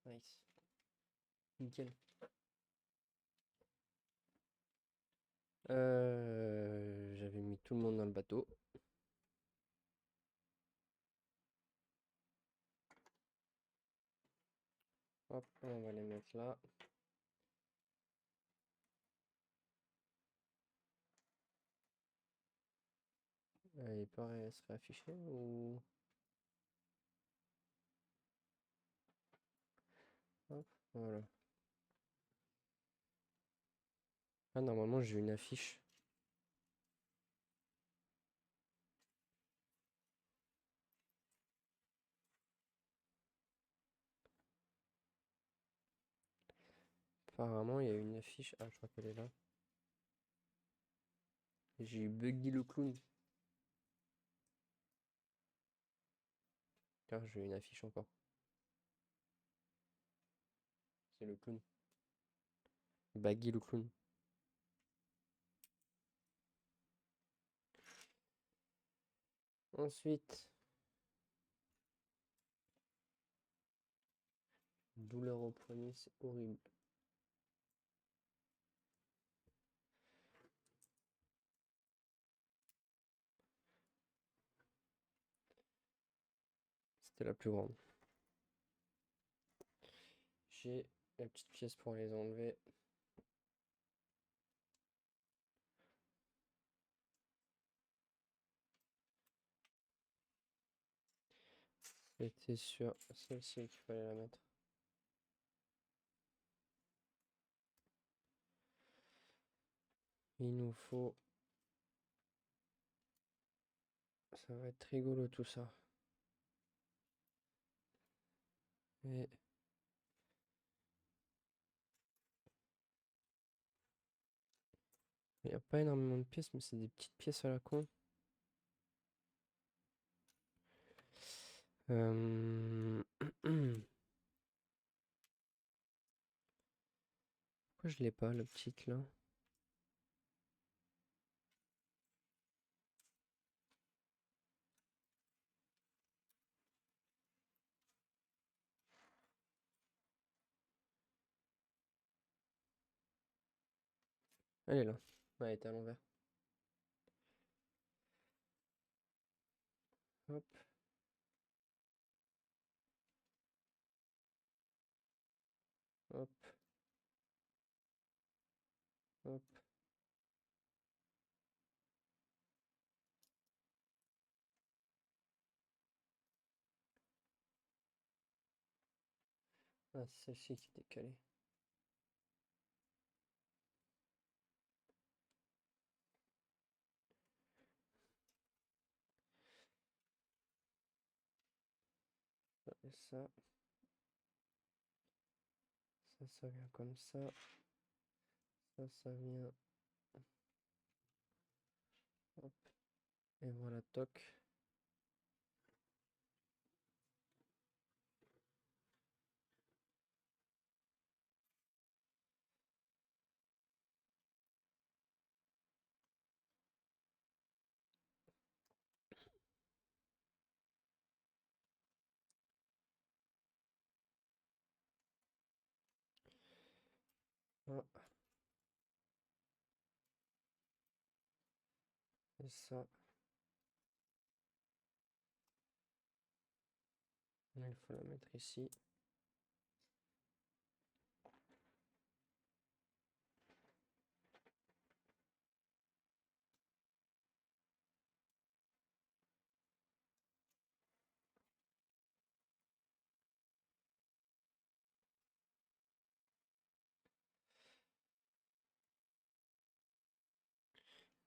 Nice. Nickel. J'avais mis tout le monde dans le bateau. Hop, on va les mettre là. Il paraît se réafficher ou... Hop, voilà. Ah, normalement, j'ai une affiche. Apparemment, il y a une affiche. Ah, je crois qu'elle est là. J'ai eu Buggy le clown. Car j'ai une affiche encore. C'est le clown. Baggy le clown. Ensuite, douleur au poignet, c'est horrible. C'était la plus grande. J'ai la petite pièce pour les enlever. C'était sur celle-ci qu'il fallait la mettre. Il nous faut... Ça va être rigolo tout ça. Et... Il n'y a pas énormément de pièces, mais c'est des petites pièces à la con. Pourquoi je l'ai pas, la petite là? Elle est là. Ouais, elle était à l'envers. Hop. Hop. Hop. Ah, c'est celle-ci qui est décalée. Et ça vient comme ça. Ça vient. Hop. Et voilà, toc. Ah, et ça. Là, il faut la mettre ici.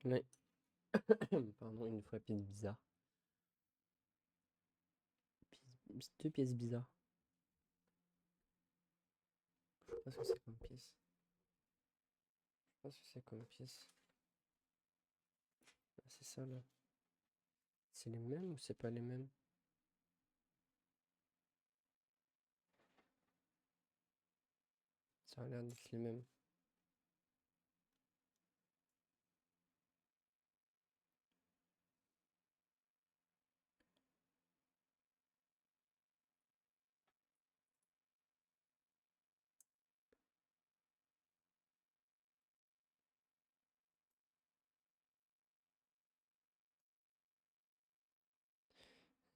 Là, pardon, une fois pièce bizarre. Deux pièces bizarres. Je sais pas ce que c'est comme pièce. Je sais pas ce que c'est comme pièce. Ah, c'est ça là. C'est les mêmes ou c'est pas les mêmes? Ça a l'air d'être les mêmes.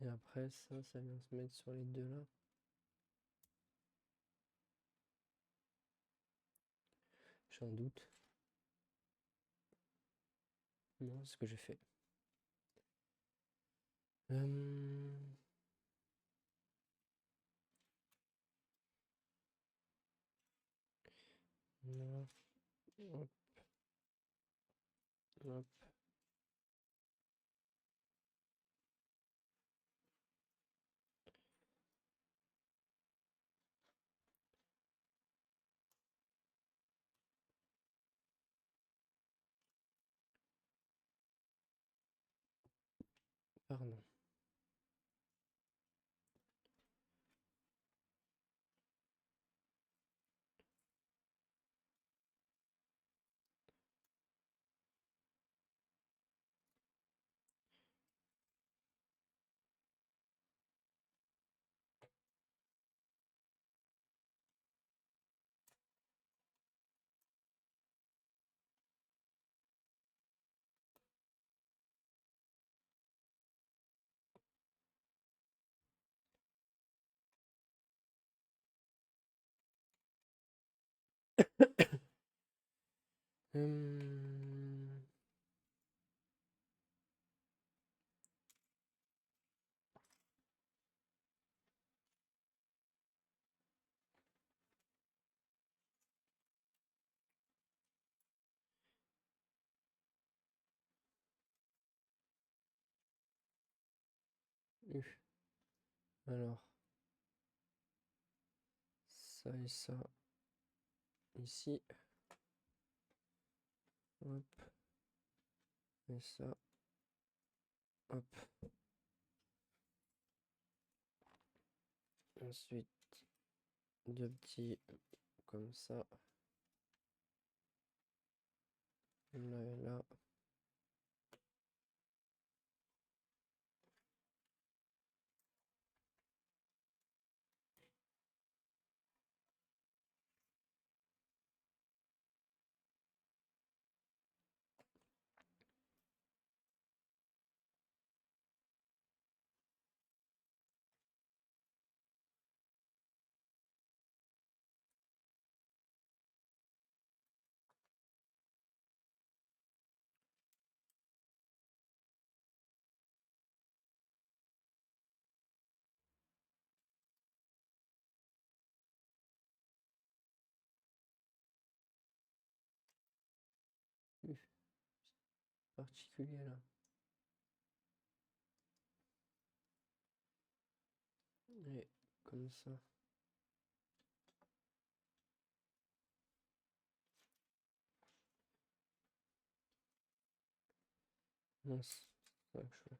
Et après, ça vient se mettre sur les deux là. J'ai un doute. Non, c'est ce que j'ai fait. Non. Hop, hop. Pardon. Alors, ça et ça ici. Hop. Et ça. Hop. Ensuite, deux petits comme ça. Là et là. Particulier là. Et comme ça. Mince. C'est ça que je fais.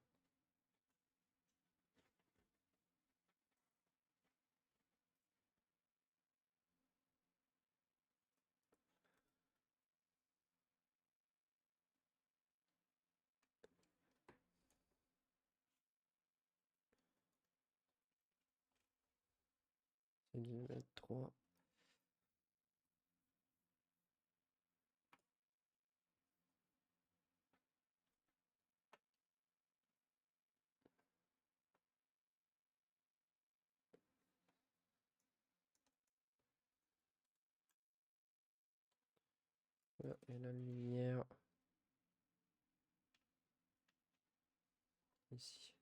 C'est de mettre 3. Voilà, et la lumière ici.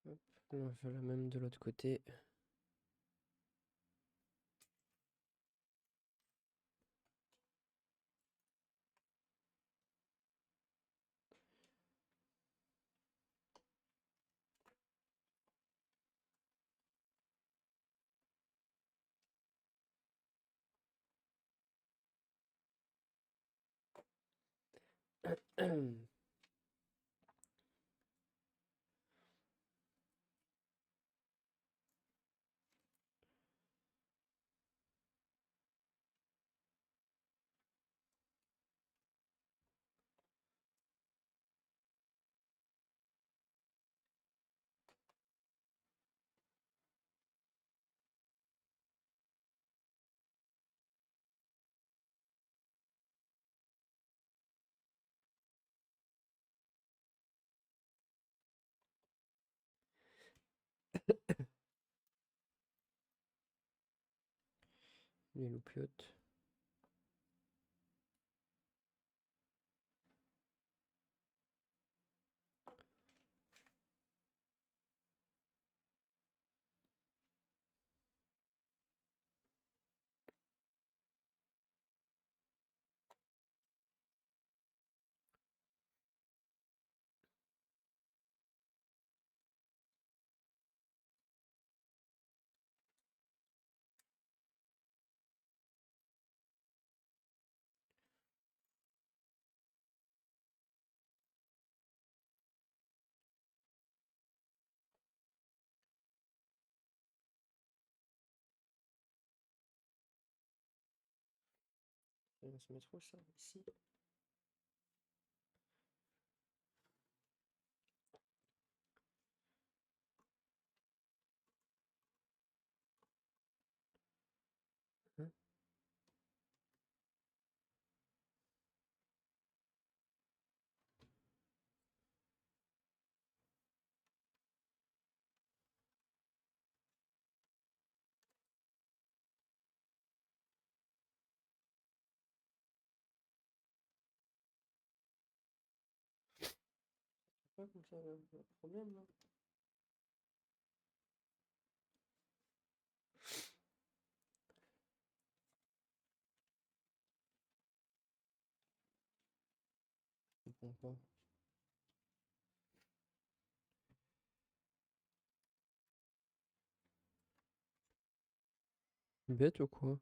Hop, on va faire la même de l'autre côté. les loupiotes. On va se mettre où ça? Ici. Hein. Pas comme ça, le problème là. Je comprends pas. Bête ou quoi?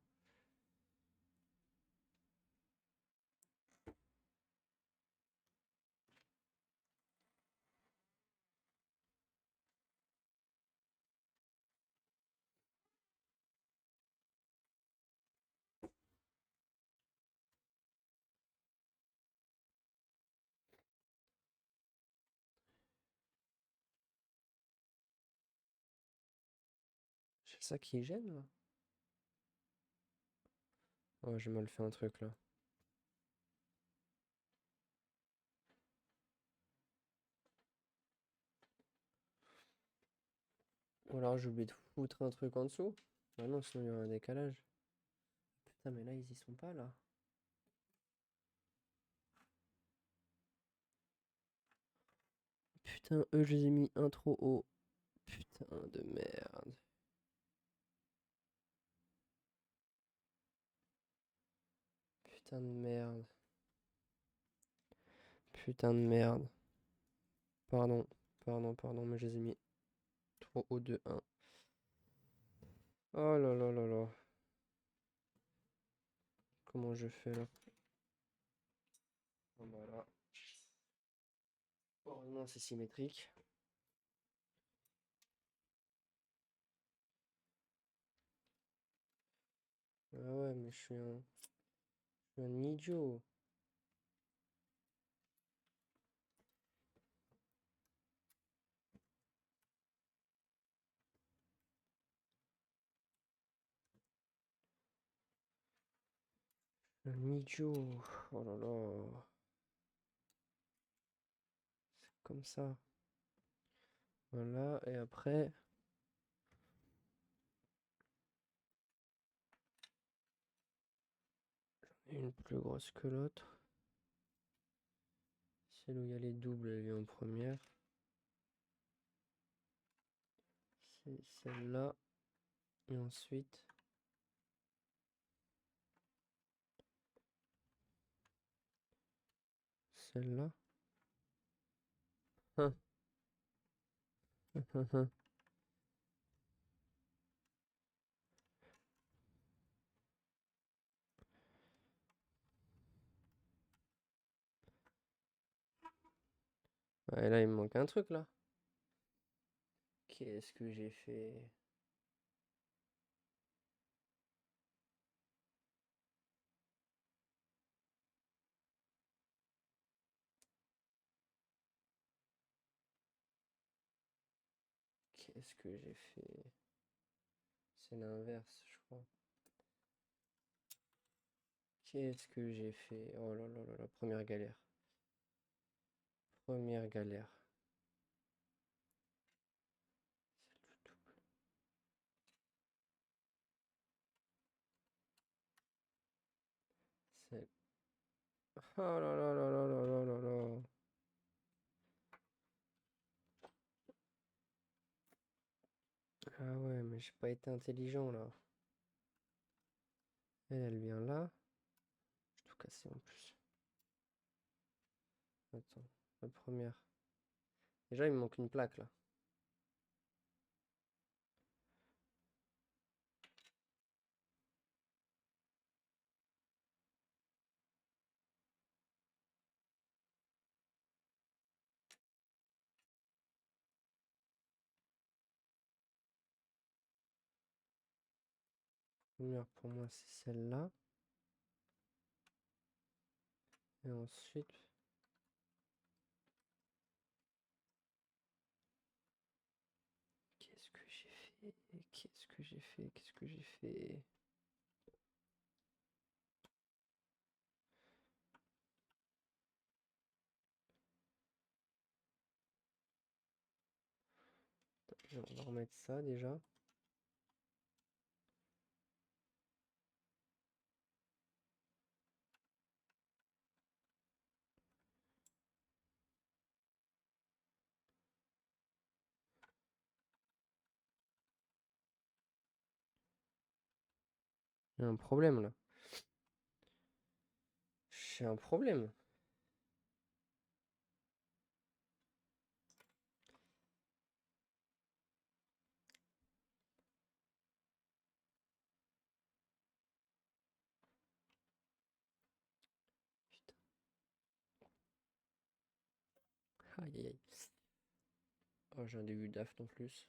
C'est ça qui gêne là? Oh, j'ai mal fait un truc là. Ou alors j'ai oublié de foutre un truc en dessous. Ah non, sinon il y aura un décalage. Putain, mais là ils y sont pas là. Putain, eux je les ai mis un trop haut. Putain de merde. Putain de merde. Putain de merde. Pardon, pardon, mais je les ai mis trop haut de 1. Oh là là là là. Comment je fais là? Voilà. Heureusement c'est symétrique. Ah ouais, mais je suis un idiot. Un idiot. Oh là là. C'est comme ça. Voilà, et après. Une plus grosse que l'autre. Celle où il y a les doubles, elle est en première. C'est celle-là. Et ensuite. Celle-là. Hein. Ouais, là, il me manque un truc là. Qu'est-ce que j'ai fait? Qu'est-ce que j'ai fait? C'est l'inverse, je crois. Qu'est-ce que j'ai fait? Oh là là là là, première galère. Première galère. Oh là là là là là là là là. Ah ouais, mais j'ai pas été intelligent là. Elle vient là. J'ai tout cassé en plus. Attends, la première. Déjà, il me manque une plaque là. La première pour moi, c'est celle-là. Et ensuite, qu'est-ce que j'ai fait? Qu'est-ce que j'ai fait? Qu'est-ce que j'ai fait? On va remettre ça déjà. Il y a un problème là. J'ai un problème. Putain. Aïe aïe aïe. Oh, j'ai un début d'aft en plus.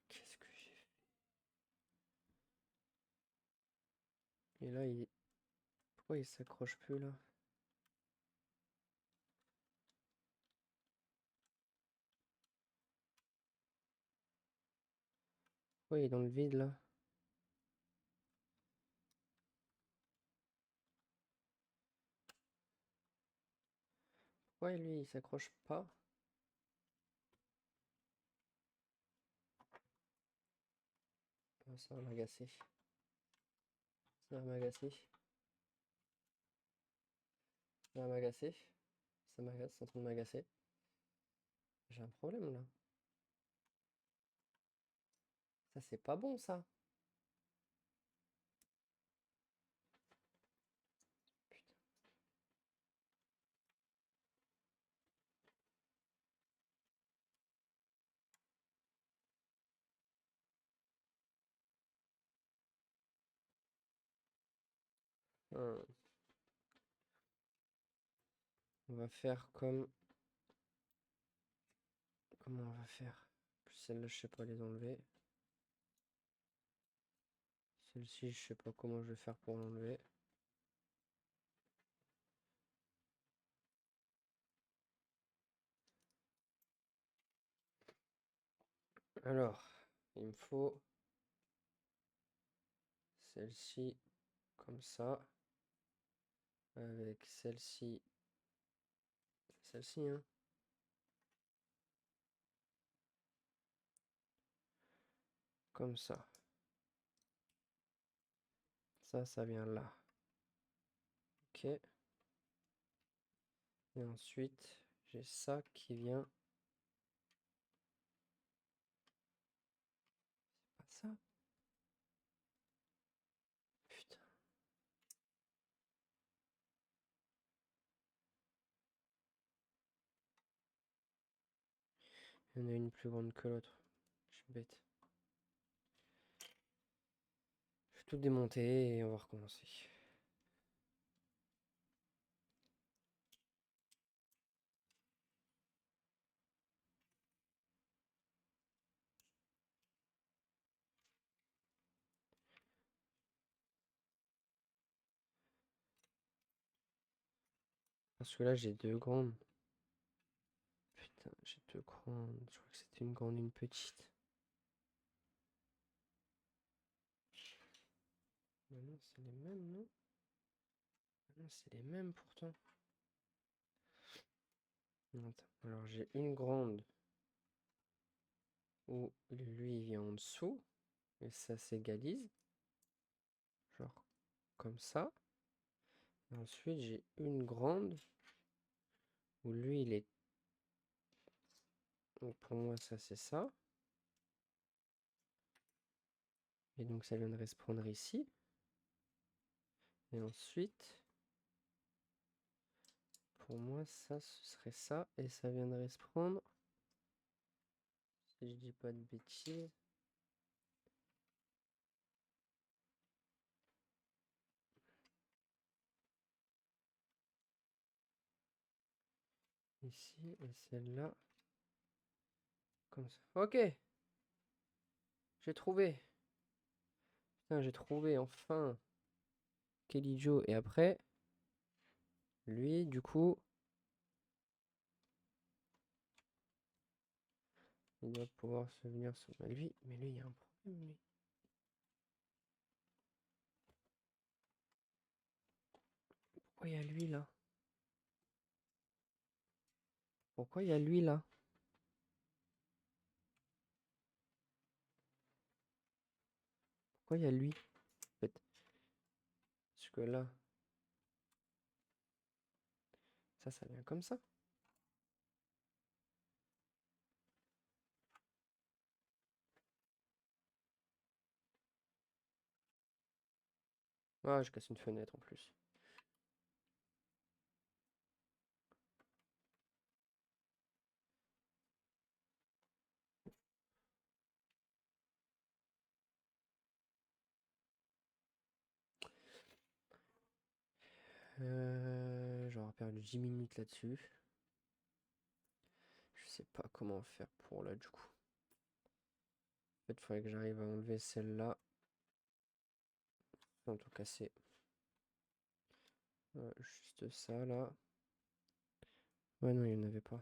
Qu'est-ce que j'ai fait? Et là, il... Pourquoi il s'accroche plus là? Pourquoi il est dans le vide là? Pourquoi lui il s'accroche pas? Oh, ça va m'agacer. Ça va m'agacer. Ça va m'agacer. Ça m'agace, c'est en train de m'agacer. J'ai un problème là. Ça c'est pas bon ça. Putain. Hum. On va faire comme... Comment on va faire? Celle-là, je sais pas les enlever. Celle-ci, je sais pas comment je vais faire pour l'enlever. Alors, il me faut celle-ci comme ça. Avec celle-ci. Celle-ci, hein. Comme ça. Ça vient là. Ok. Et ensuite, j'ai ça qui vient. Pas ça. Putain. Il y en a une plus grande que l'autre. Je suis bête. Je vais tout démonter et on va recommencer. Parce que là, j'ai deux grandes. Putain, j'ai deux grandes. Je crois que c'était une grande et une petite. Maintenant, c'est les mêmes, non? C'est les mêmes pourtant. Attends. Alors j'ai une grande où lui il vient en dessous et ça s'égalise. Genre comme ça. Et ensuite j'ai une grande où lui il est. Donc pour moi ça c'est ça. Et donc ça viendrait se prendre ici. Et ensuite, pour moi ça ce serait ça. Et ça viendrait se prendre, si je dis pas de bêtises. Ici et celle-là. Comme ça. Ok, j'ai trouvé. Putain, j'ai trouvé enfin. Quel idiot. Et après, lui, du coup, il doit pouvoir se venir sur. Mais lui, il y a un problème, lui. Pourquoi il y a lui là? Pourquoi il y a lui là? Pourquoi il y a lui? En fait, parce que là, ça vient comme ça. Ah, je casse une fenêtre en plus. J'aurais perdu 10 minutes là-dessus. Je sais pas comment faire pour là du coup. En fait, il faudrait que j'arrive à enlever celle-là. Sans tout casser. Juste ça là. Ouais, non, il n'y en avait pas.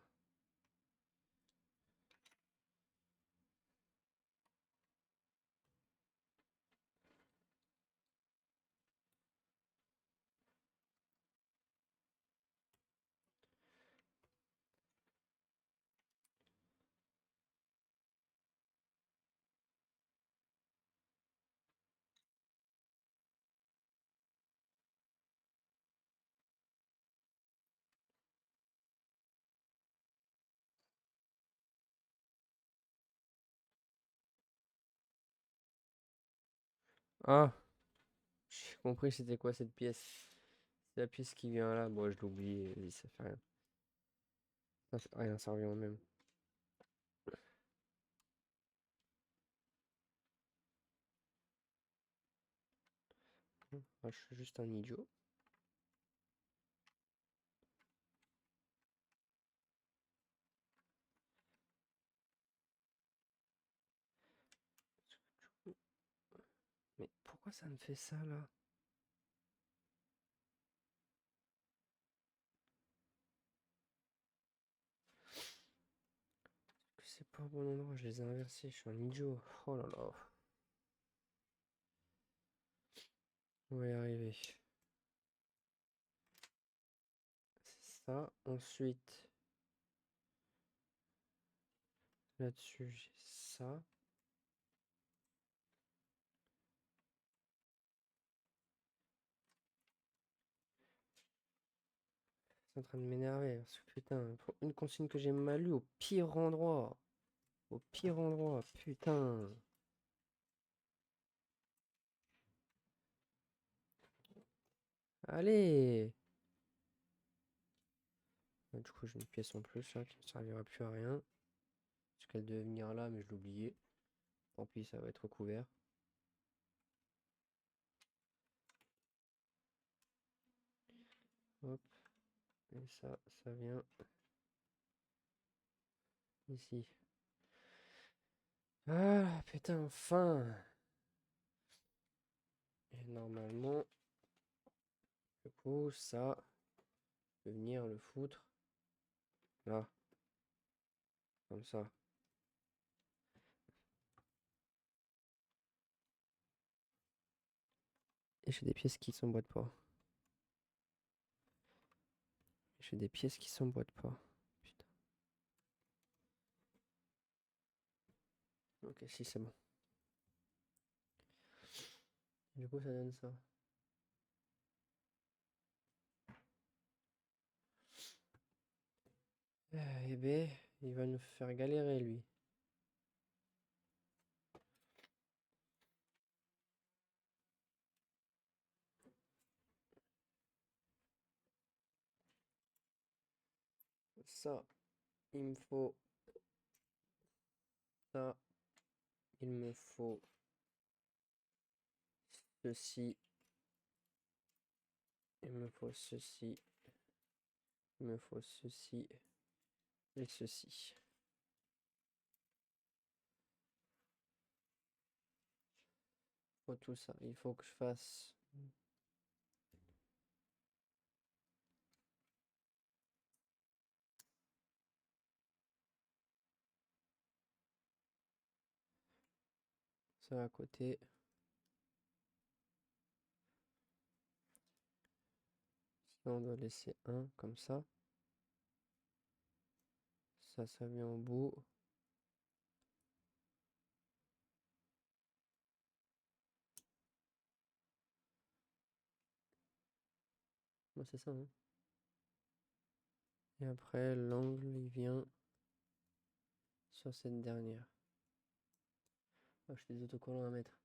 Ah, j'ai compris c'était quoi cette pièce. C'est la pièce qui vient là. Bon, je l'ai oublié, vas-y, ça fait rien. Ça fait rien, ça revient au même. Ah, je suis juste un idiot. Mais pourquoi ça me fait ça là? Que c'est pas au bon endroit, je les ai inversés, je suis un idiot. Oh là là. On va y arriver. C'est ça. Ensuite, là-dessus, j'ai ça. C'est en train de m'énerver. Parce que putain, pour une consigne que j'ai mal lue au pire endroit. Au pire endroit, putain. Allez! Du coup, j'ai une pièce en plus là qui ne servira plus à rien. Parce qu'elle devait venir là, mais je l'ai oublié. Tant pis, ça va être recouvert. Hop. Et ça vient ici. Ah, putain, enfin! Et normalement, du coup, ça peut venir le foutre là. Comme ça. Et j'ai des pièces qui s'emboîtent pas. J'ai des pièces qui s'emboîtent pas. Putain. Ok, si, c'est bon. Du coup, ça donne ça. Eh ben, il va nous faire galérer, lui. Ça, il me faut ça. Il me faut ceci. Il me faut ceci. Il me faut ceci. Et ceci. Faut tout ça. Il faut que je fasse ça à côté. Ça, on doit laisser un comme ça. Ça vient au bout. Moi, c'est ça, hein. Et après, l'angle, il vient sur cette dernière. Oh, j'ai des autocollants à mettre.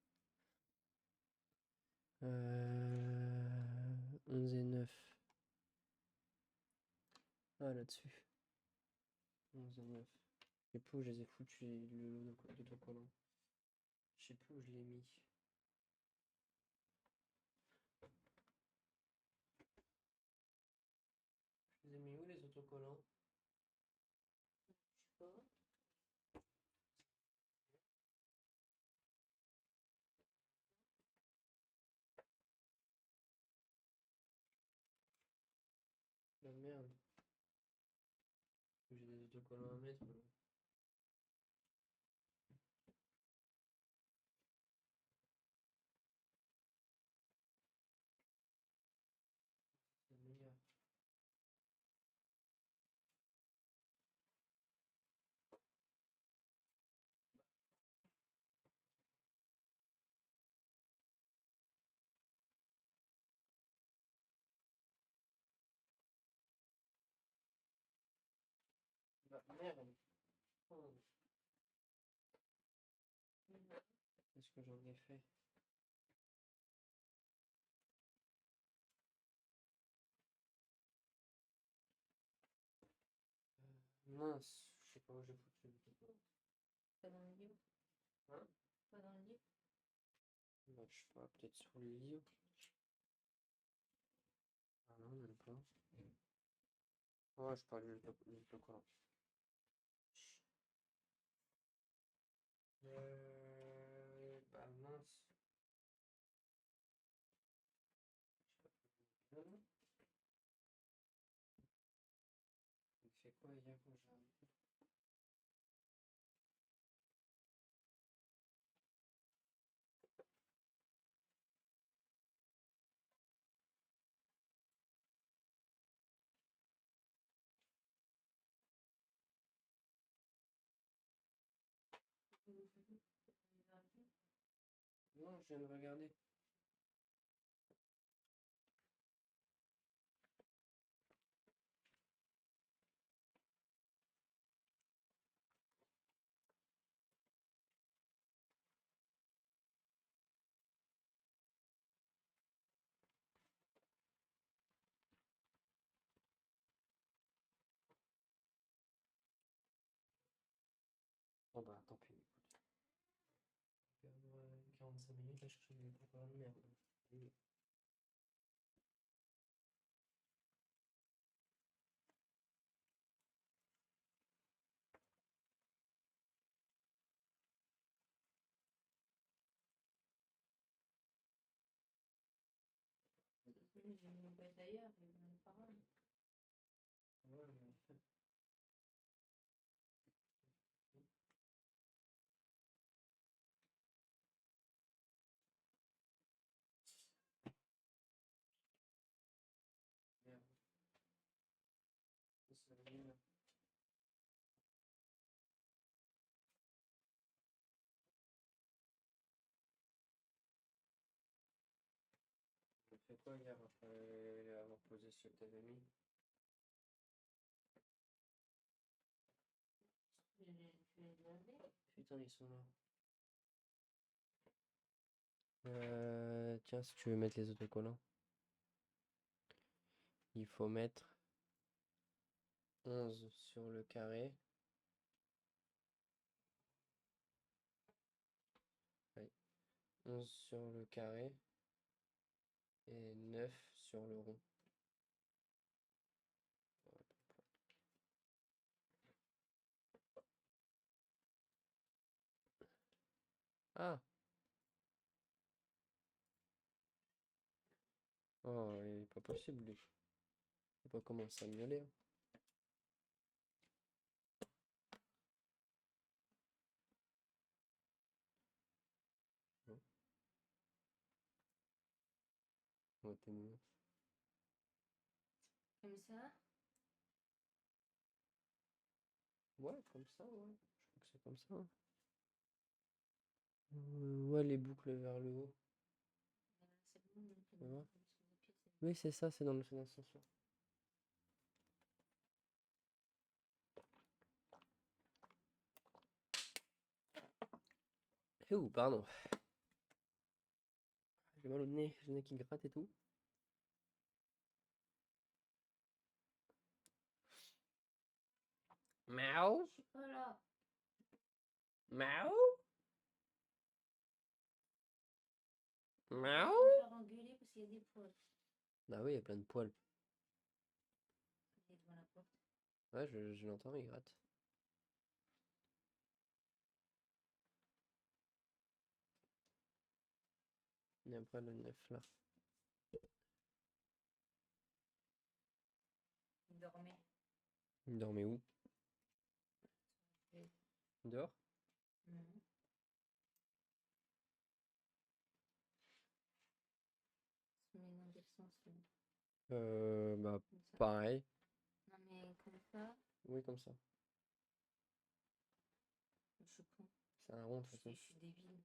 11 et 9. Ah, là-dessus. 11 et 9. Je sais plus où je les ai foutus, l'autocollant. Je sais plus où je l'ai mis. Je les ai mis où, les autocollants? Je sais pas. La merde. J'ai des autocollants à mettre. C'est meilleur. Bah, merde. Oh. Qu'est-ce que j'en ai fait? Mince, je sais pas où j'ai foutu le autocollant. Pas dans le livre? Hein? Pas dans le livre? Bah, je sais pas, peut-être sur le livre. Ah non, même pas. Ouais, je parle du autocollant. Bah mince. Je sais pas. Il fait quoi hier quand j'arrive? Non, je viens de regarder. Bon bah tant pis, écoute. Perdre 45 minutes à chercher des autocollants de merde. J'ai mis une boîte ailleurs, il y a une parole. Ouais, mais... Merde. fait quoi hier après avoir posé ce que t'avais mis? Je vais laver. Putain, ils sont là. Tiens, si tu veux mettre les autocollants, il faut mettre 11 sur le carré. Ouais. 11 sur le carré et 9 sur le rond. Ah! Oh, il est pas possible, lui. Faut pas commencer à miauler, hein. Bon. Ouais, t'es mignon. Comme ça. Ouais, comme ça, ouais. Je crois que c'est comme ça, hein. Ouais, les boucles vers le haut. C'est bon, donc, Tu vois? sur les pieds, Oui, c'est ça, c'est dans le sens là. Eh ouh, pardon. J'ai mal au nez, j'ai le nez qui gratte et tout. Miaou, Je suis pas là. miaou, Je vais miaou. me faire engueuler parce qu'il y a des poils. Bah oui, il y a plein de poils. Il est devant la porte. Ouais, je l'entends, il gratte. Et après le 9 là. Il dormait. Il dormait où? Oui. Dehors? Mhm. Se met dans quel sens lui? Bah Comme ça. pareil. Non mais comme ça, Oui, comme ça. je suis con. C'est un rond de toute Je façon. suis débile.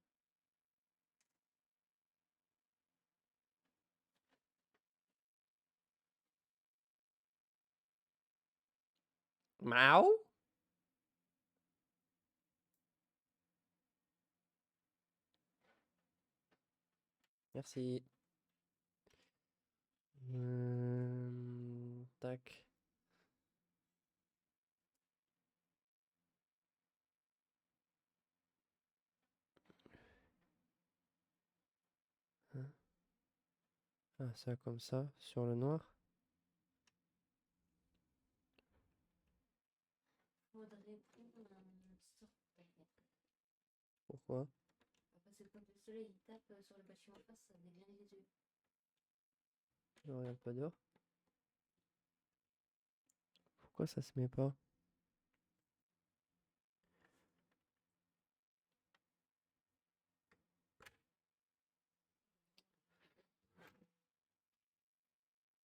Miaou. Merci. Tac. Hein. Ah, ça comme ça, sur le noir. Faudrait prendre un sorte. Pourquoi? Parce que quand le soleil il tape sur le bâtiment en face, ça dégage les yeux. Je regarde pas dehors. Pourquoi ça se met pas?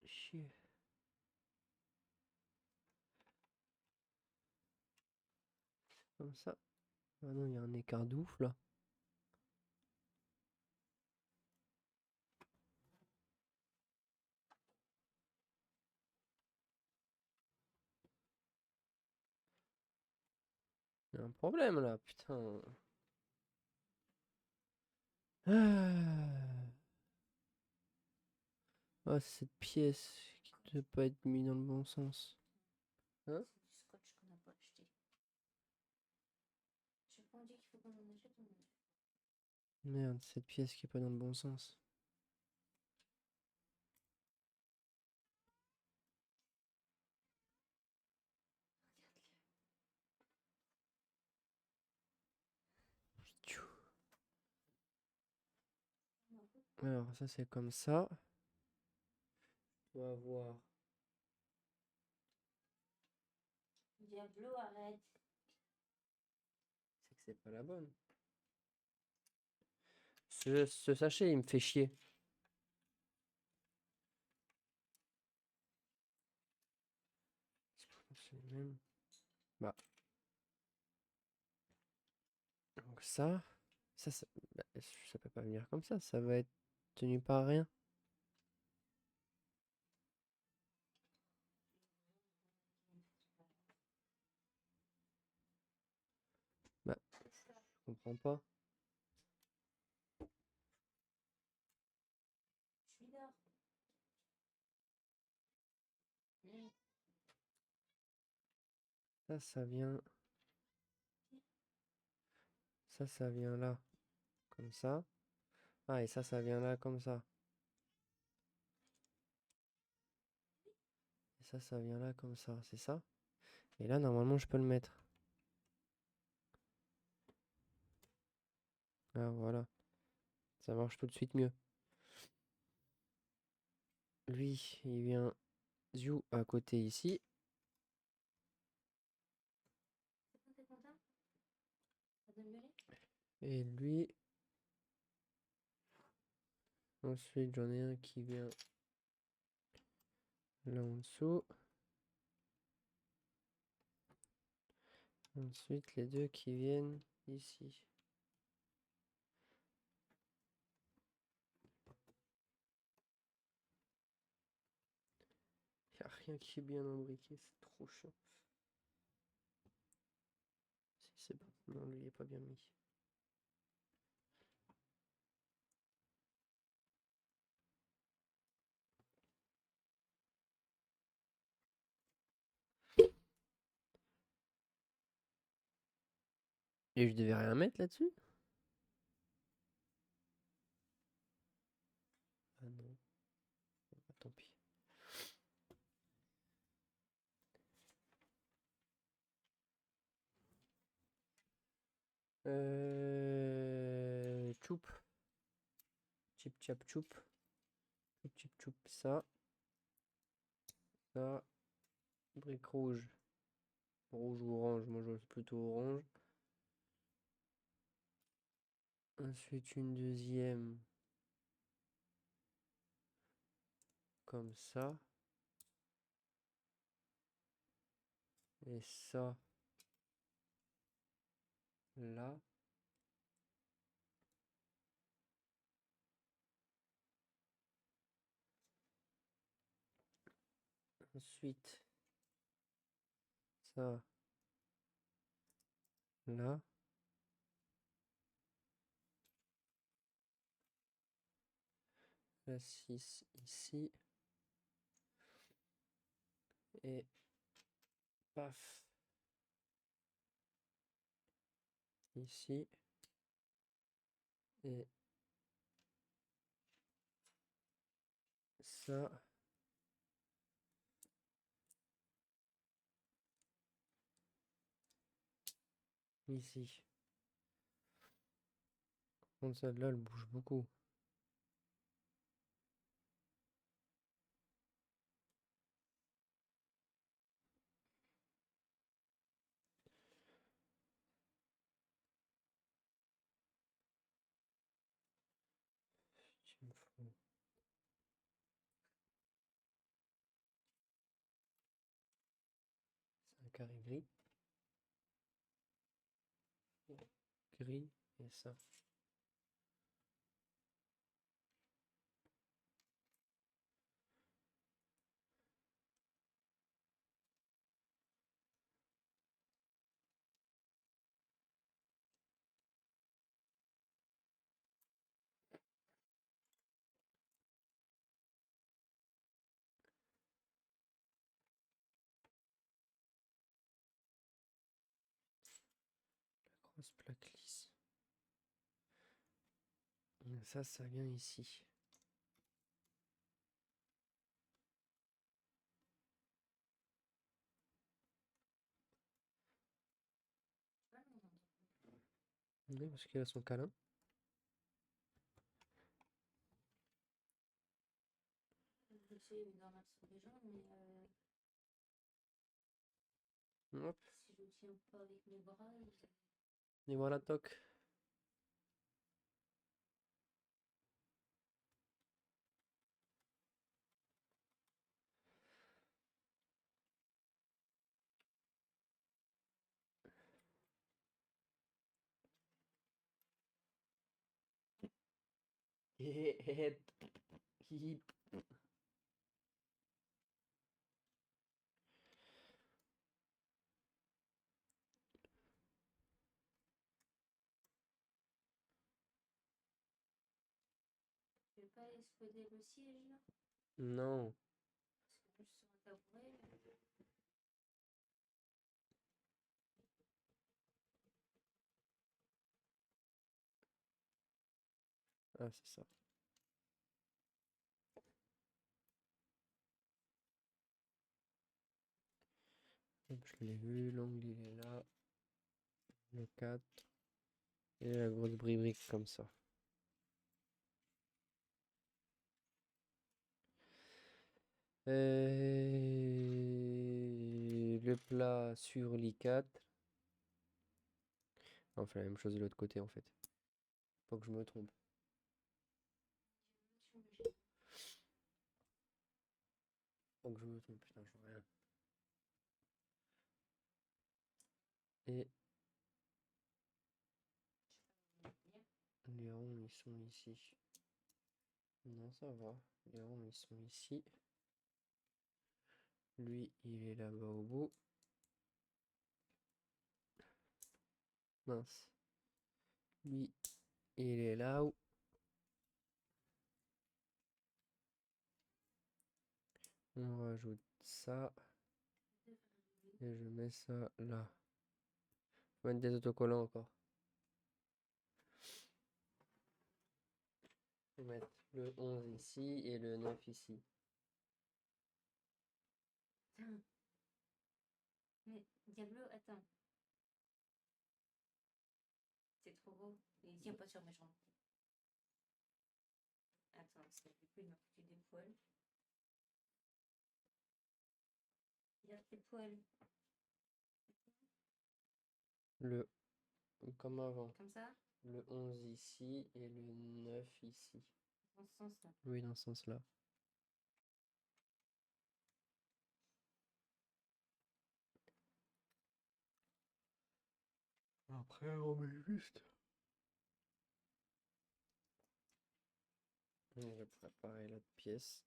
Chier. Comme ça. Ah non, il y a un écart de ouf là. Il y a un problème là, putain. Ah. Ah, cette pièce qui ne doit pas être mise dans le bon sens. Hein? C'est du scotch qu'on n'a pas acheté. Chaque fois on dit qu'il faut qu'on en achète, on en achète. Merde, cette pièce qui est pas dans le bon sens. Tchou. Alors, ça c'est comme ça. On va voir. Diablo, arrête. C'est que c'est pas la bonne. Ce sachet, il me fait chier. C'est le même. Bah. Donc ça, bah, ça peut pas venir comme ça va être tenu par rien. Je comprends pas. Je suis là. Ça vient. Ça vient là. Comme ça. Ah, et ça vient là comme ça. Et ça vient là comme ça. C'est ça? Et là, normalement, je peux le mettre. Ah, voilà. Ça marche tout de suite mieux. Lui, il vient Ziou à côté ici. T'es content? Ça donne gueuler? Et lui, ensuite, j'en ai un qui vient là en dessous. Ensuite, les deux qui viennent ici. Il n'y a rien qui est bien imbriqué, c'est trop chiant. Si c'est pas... Non, lui, il est pas bien mis. Et je devais rien mettre là-dessus? Ah non. Ah, tant pis. Tchoup. Chip chap choup. Choup chip choup. Ça. Ça. Brique rouge. Rouge ou orange. Moi, je plutôt orange. Ensuite, une deuxième. Comme ça. Et ça. Là. Ensuite. Ça. Là. La 6 ici. Et paf. Ici. Et ça. Ici. Contre celle-là, elle bouge beaucoup. Il me faut un carré gris. Gris et ça. Grosse plaque lisse. Et ça vient ici. Oui, parce qu'il a son câlin. J'essaie de dormir sur les jambes, mais Hop, si je ne tiens pas avec mes bras, et voilà, toc. escalader le siège là? Non. Parce que juste sur un tabouret. Ah, c'est ça. Hop, je l'ai vu, l'angle il est là. Le 4. Et la grosse brique comme ça. Et le plat sur l'i4. On fait la même chose de l'autre côté en fait. Faut que je me trompe. Faut que je me trompe, putain, je vois rien. Et les ronds ils sont ici. Non, ça va. Les ronds ils sont ici. Lui, il est là-bas au bout. Mince. Lui, il est là-haut. On rajoute ça. Et je mets ça là. Je vais mettre des autocollants encore. Je vais mettre le 11 ici et le 9 ici. Mais Diablo, attends. C'est trop beau. Il tient pas sur mes jambes. Attends, parce que du coup, il m'a foutu des poils. Regarde tes poils. Le, comme avant. Comme ça? Le 11 ici et le 9 ici. Dans ce sens-là. Oui, dans ce sens-là. Après, on met juste. Je vais préparer l'autre pièce.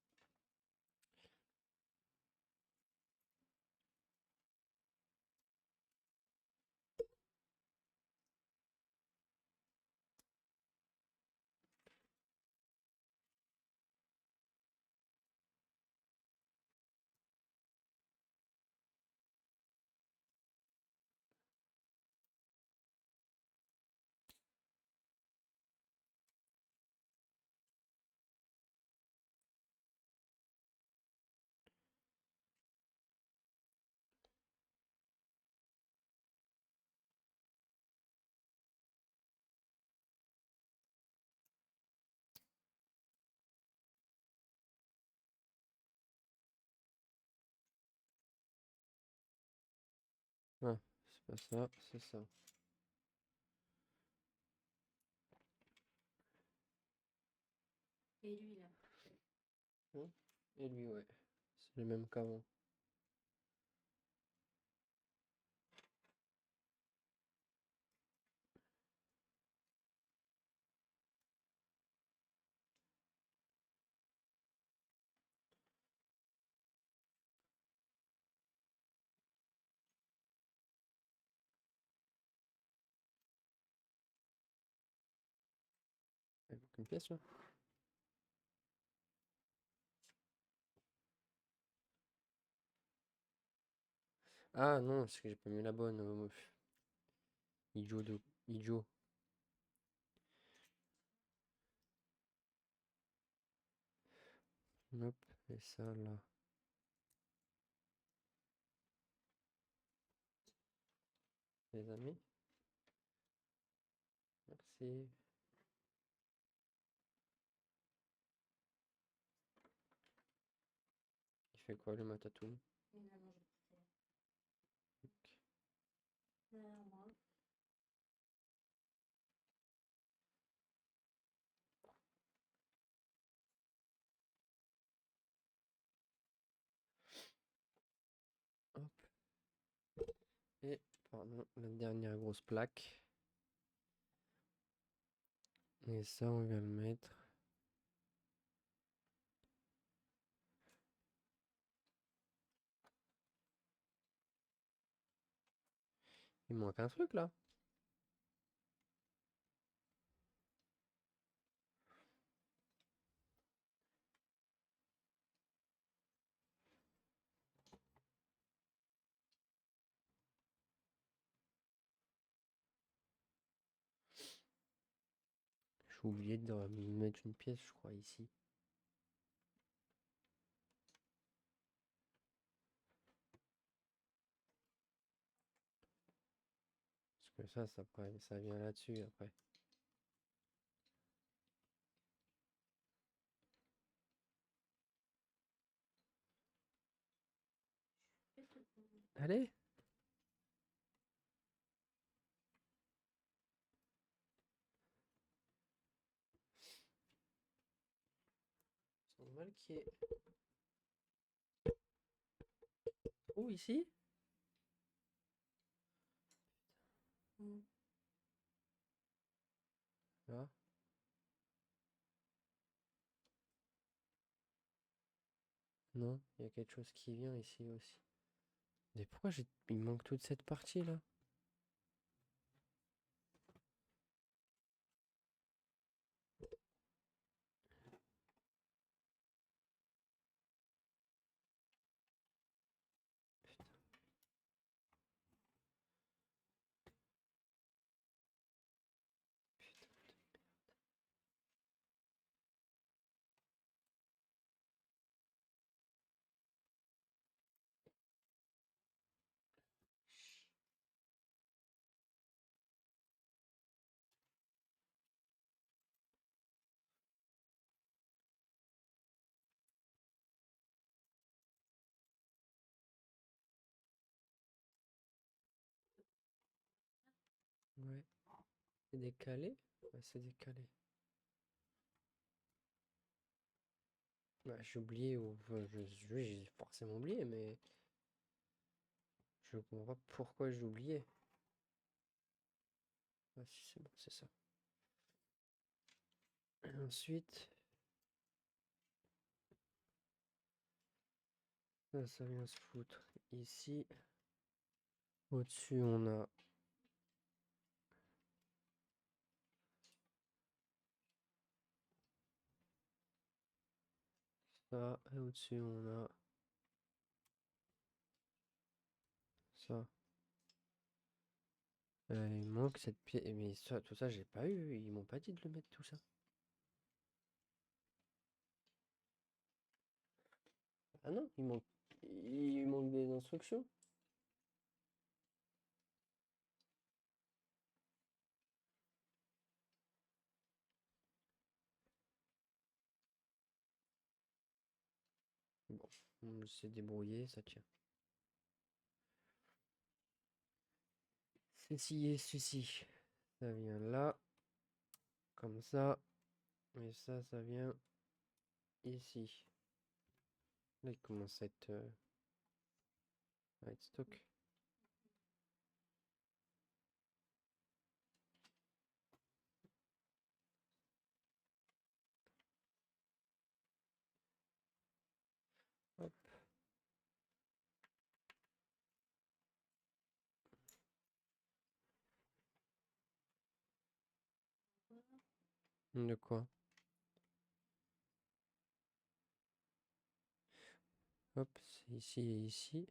Ah, c'est pas ça, c'est ça. Et lui, là. Hein. Et lui, ouais. C'est le même qu'avant. Il manque une pièce là. Ah non, c'est que j'ai pas mis la bonne. Idiot de. Idiot. Hop, et ça là. Les amis. Merci. Il fait quoi le matatoum? Il a mangé par terre. Derrière moi. Hop. Et, pardon, la dernière grosse plaque. Et ça, on va le mettre. Il manque un truc là. oublié de mettre une pièce, je crois, ici. Parce que ça vient là-dessus après. Allez! C'est normal qu'il y ait... Où, ici? Là. Non, il y a quelque chose qui vient ici aussi. Mais pourquoi il manque toute cette partie là? Ouais. C'est décalé? Ouais, c'est décalé. Bah, j'ai oublié, ou enfin, j'ai forcément oublié, mais je comprends pas pourquoi j'ai oublié. Ah si, c'est bon, c'est ça. Ensuite, ça vient se foutre ici. Au-dessus, on a ça. Et au-dessus, on a ça. Il manque cette pièce. Mais ça, tout ça, j'ai pas eu. Ils m'ont pas dit de le mettre tout ça. Ah non, il manque des instructions. Bon, on s'est débrouillé, ça tient. Ceci et ceci. Ça vient là, comme ça. Et ça vient ici. Là, il commence à être stock. Hop. De quoi? Hop, c'est ici et ici.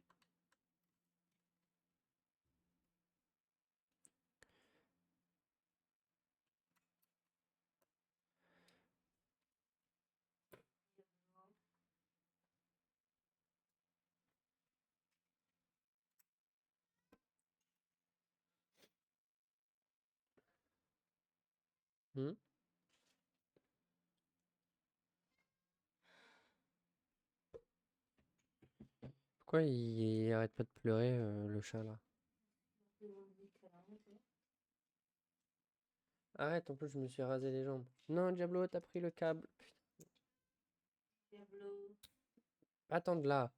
Hmm. Pourquoi il arrête pas de pleurer, le chat là? Arrête, en plus je me suis rasé les jambes. Non, Diablo, t'as pris le câble. Putain. Diablo. Attends de là.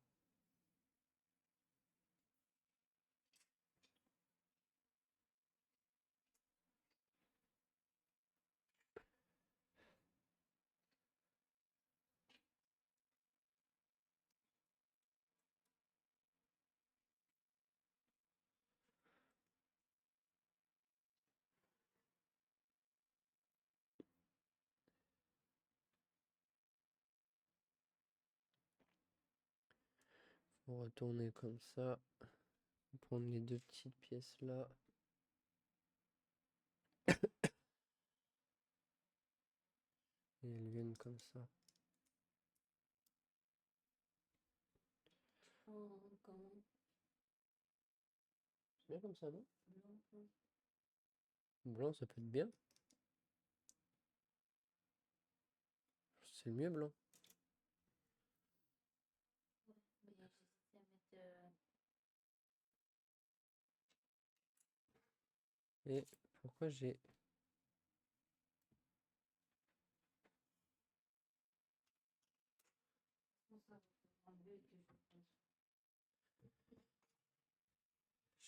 Faut retourner comme ça. Prendre les deux petites pièces là. Et elles viennent comme ça. Oh, comment? C'est bien comme ça, non? Non, non. Blanc, ça peut être bien. C'est le mieux blanc. Ouais, mais j'hésitais à mettre. Et pourquoi j'ai... Comment ça va faire un bleu et que je pense.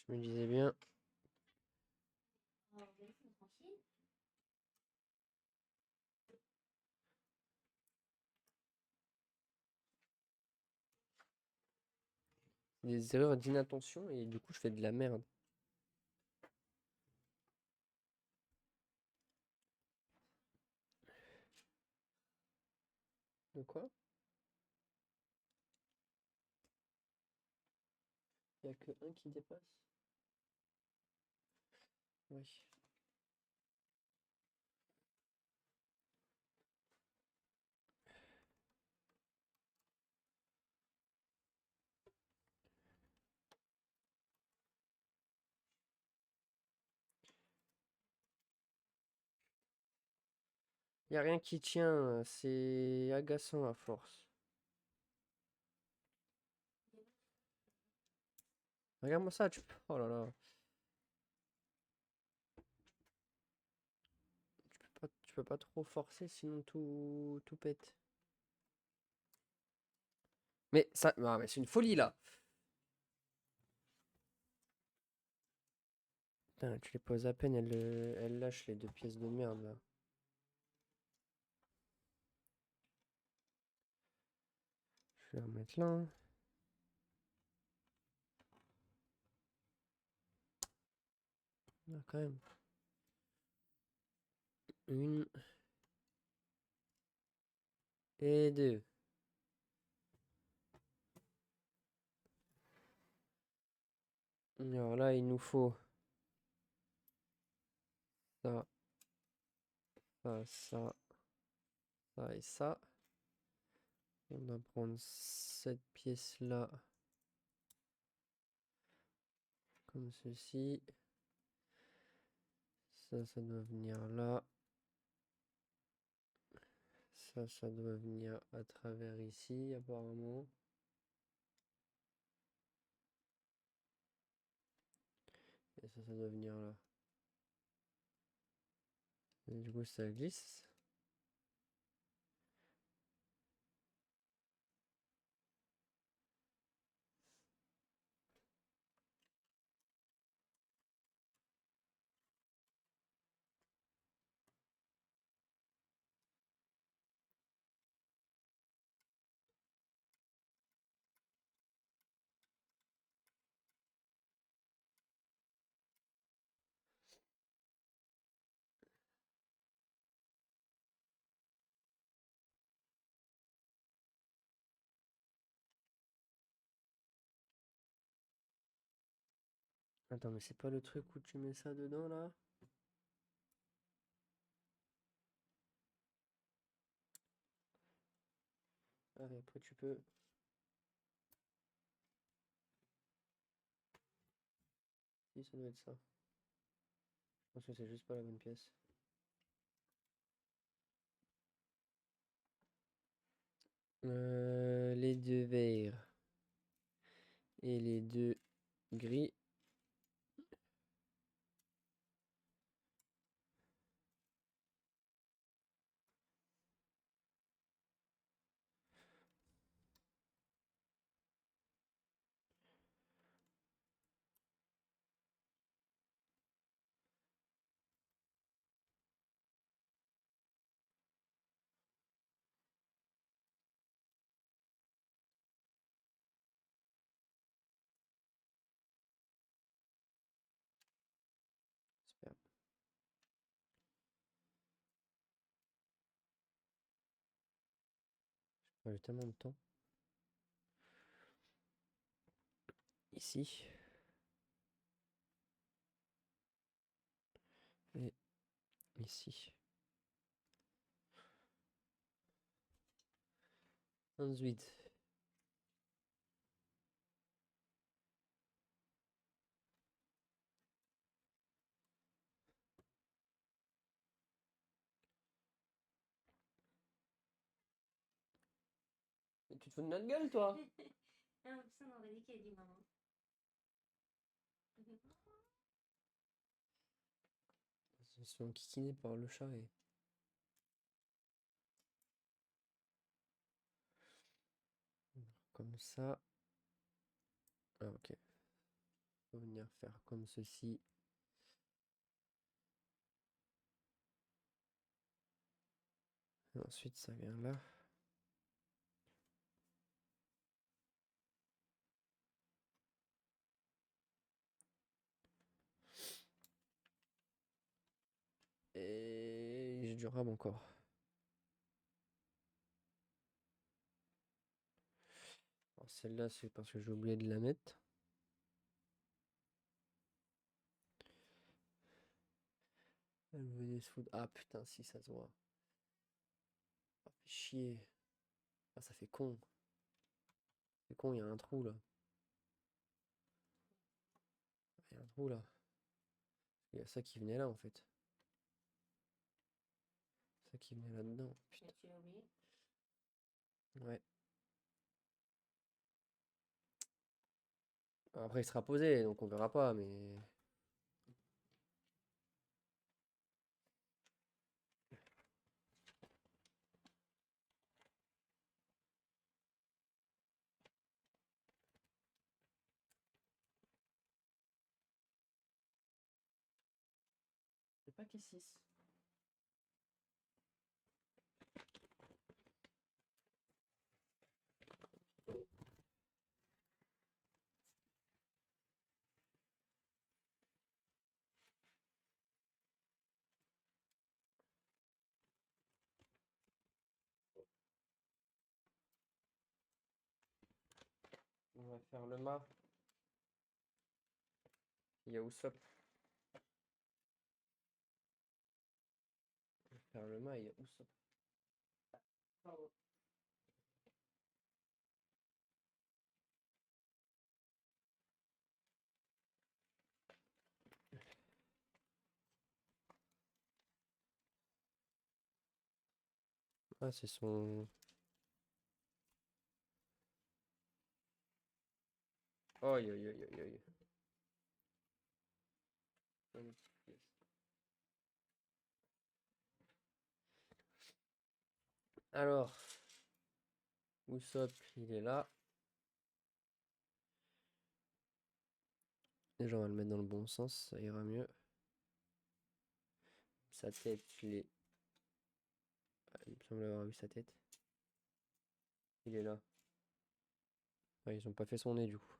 Je me disais bien. Oh, vous laissez tranquille. Des erreurs d'inattention et du coup je fais de la merde. De quoi? Il n'y a que un qui dépasse? Oui. Il n'y a rien qui tient, c'est agaçant à force. Regarde-moi ça, tu peux... Oh là là. Tu peux pas trop forcer sinon tout pète. Mais ça... Ah, mais c'est une folie là. Putain, tu les poses à peine, elles lâchent les deux pièces de merde là. Je vais les remettre là, hein. Ah, quand même. Une et deux. Alors là, il nous faut ça, ça et ça. On va prendre cette pièce-là, comme ceci. Ça doit venir là. Ça doit venir à travers ici, apparemment. Et ça doit venir là. Et du coup, ça glisse. Attends, mais c'est pas le truc où tu mets ça dedans, là? Ah, et après tu peux... Si, ça doit être ça. Je pense que c'est juste pas la bonne pièce. Les deux verts et les deux gris. Super. J'ai tellement de temps. Ici. Et ici. Ensuite, mais tu te fous de notre gueule, toi? Ah, ça, on aurait dit qu'elle dit maman. Ils se font kikiner par le chat et... Comme ça. Ah, ok. Faut venir faire comme ceci. Et ensuite, ça vient là. Et j'ai du rab encore. Alors celle-là, c'est parce que j'ai oublié de la mettre. Elle venait se foutre. Ah putain, si ça se voit. Ah, fait chier. Ah, ça fait con. C'est con, il y a un trou là. Il y a un trou là. Il y a ça qui venait là en fait. Ça qui venait là-dedans. Putain. Mais tu l'as oublié. Ouais. Après, il sera posé, donc on verra pas, mais. C'est pas qui 6. On va faire le mât. Il y a Usopp. On va faire le mât, il y a Usopp. Pardon. Ah, c'est son. Aïe, aïe, aïe, aïe, aïe. Une petite pièce. Alors, Usopp, il est là. Déjà, on va le mettre dans le bon sens, ça ira mieux. Sa tête, il est. Ah, il me semble avoir vu sa tête. Il est là. Ah, ils ont pas fait son nez du coup.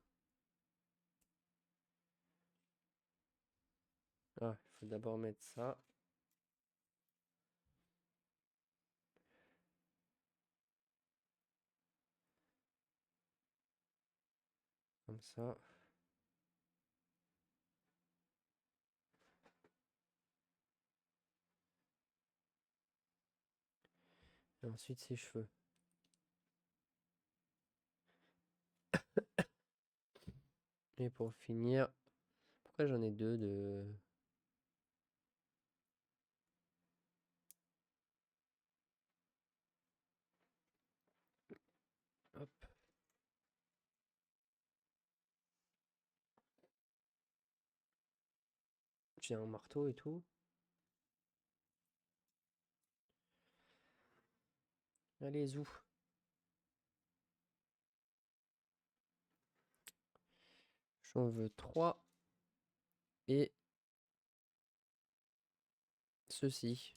Ah, il faut d'abord mettre ça. Comme ça. Et ensuite, ses cheveux. Et pour finir, pourquoi j'en ai deux de. Hop. J'ai un marteau et tout. Allez, zou. J'en veux 3. Et ceci.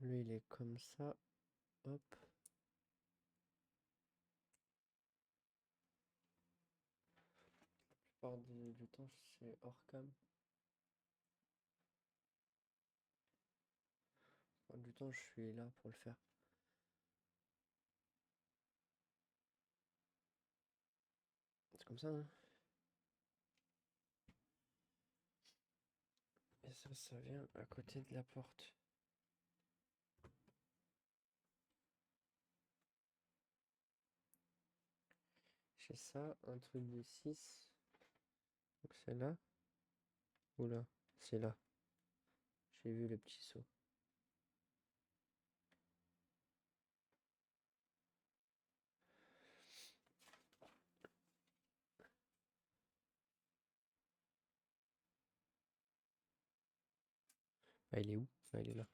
Lui, il est comme ça. Hop. La plupart du temps, c'est hors cam. La plupart du temps, je suis là pour le faire. C'est comme ça, hein. Et ça vient à côté de la porte. J'ai ça, un truc de 6. Donc c'est là. Oula, c'est là. J'ai vu le petit saut. Ah, il est où? Ah, il est là.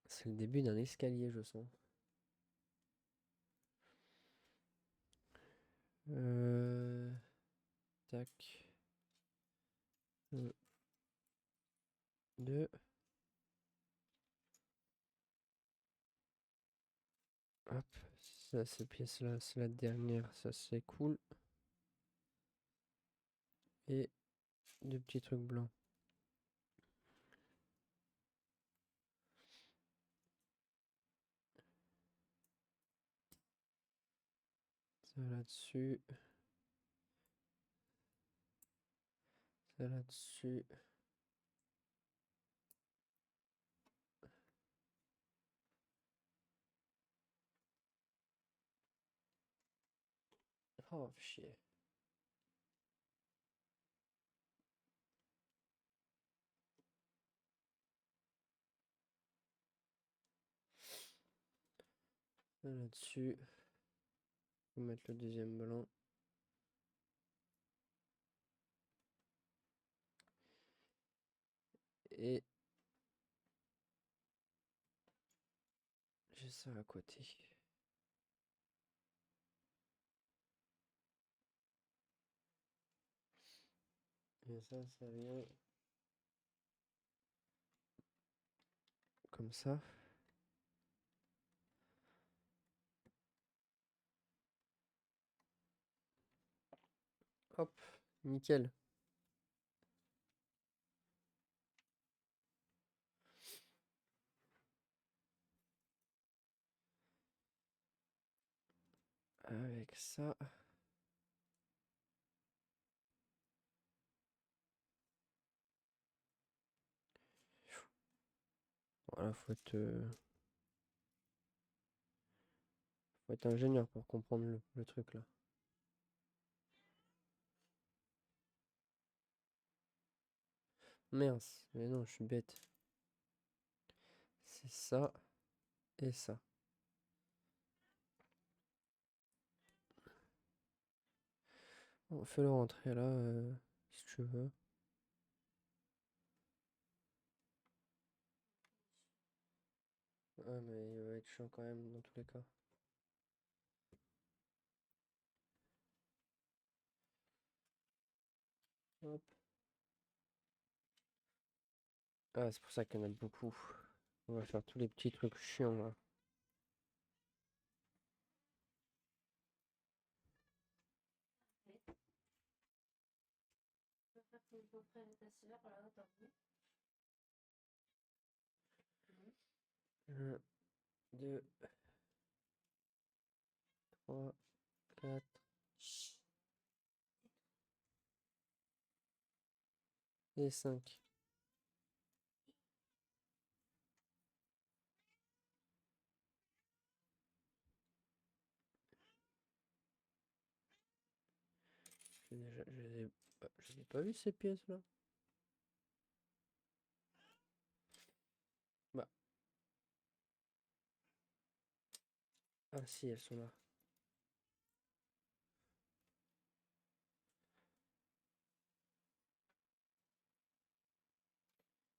C'est le début d'un escalier, je sens. Tac. 1, 2. Hop. Ça, cette pièce-là, c'est la dernière. Ça, c'est cool. Et 2 petits trucs blancs. Ça là-dessus. Ça là-dessus. Oh, chier. Ça là-dessus. On va mettre le deuxième blanc. Et j'ai ça à côté. Et ça vient comme ça. Hop, nickel. Avec ça. Voilà, faut être ingénieur pour comprendre le truc là. Mince, mais non, je suis bête. C'est ça et ça. Bon, fais-le rentrer là, si tu veux. Ah, mais il va être chiant quand même dans tous les cas. Hop. Ah, c'est pour ça qu'il y en a beaucoup. On va faire tous les petits trucs chiants là. Tu peux faire ton beau-frère et ta sœur, là, t'as vu? 1, 2, 3, 4. Et 5. Je les ai pas vu ces pièces là. Bah, ah si, elles sont là.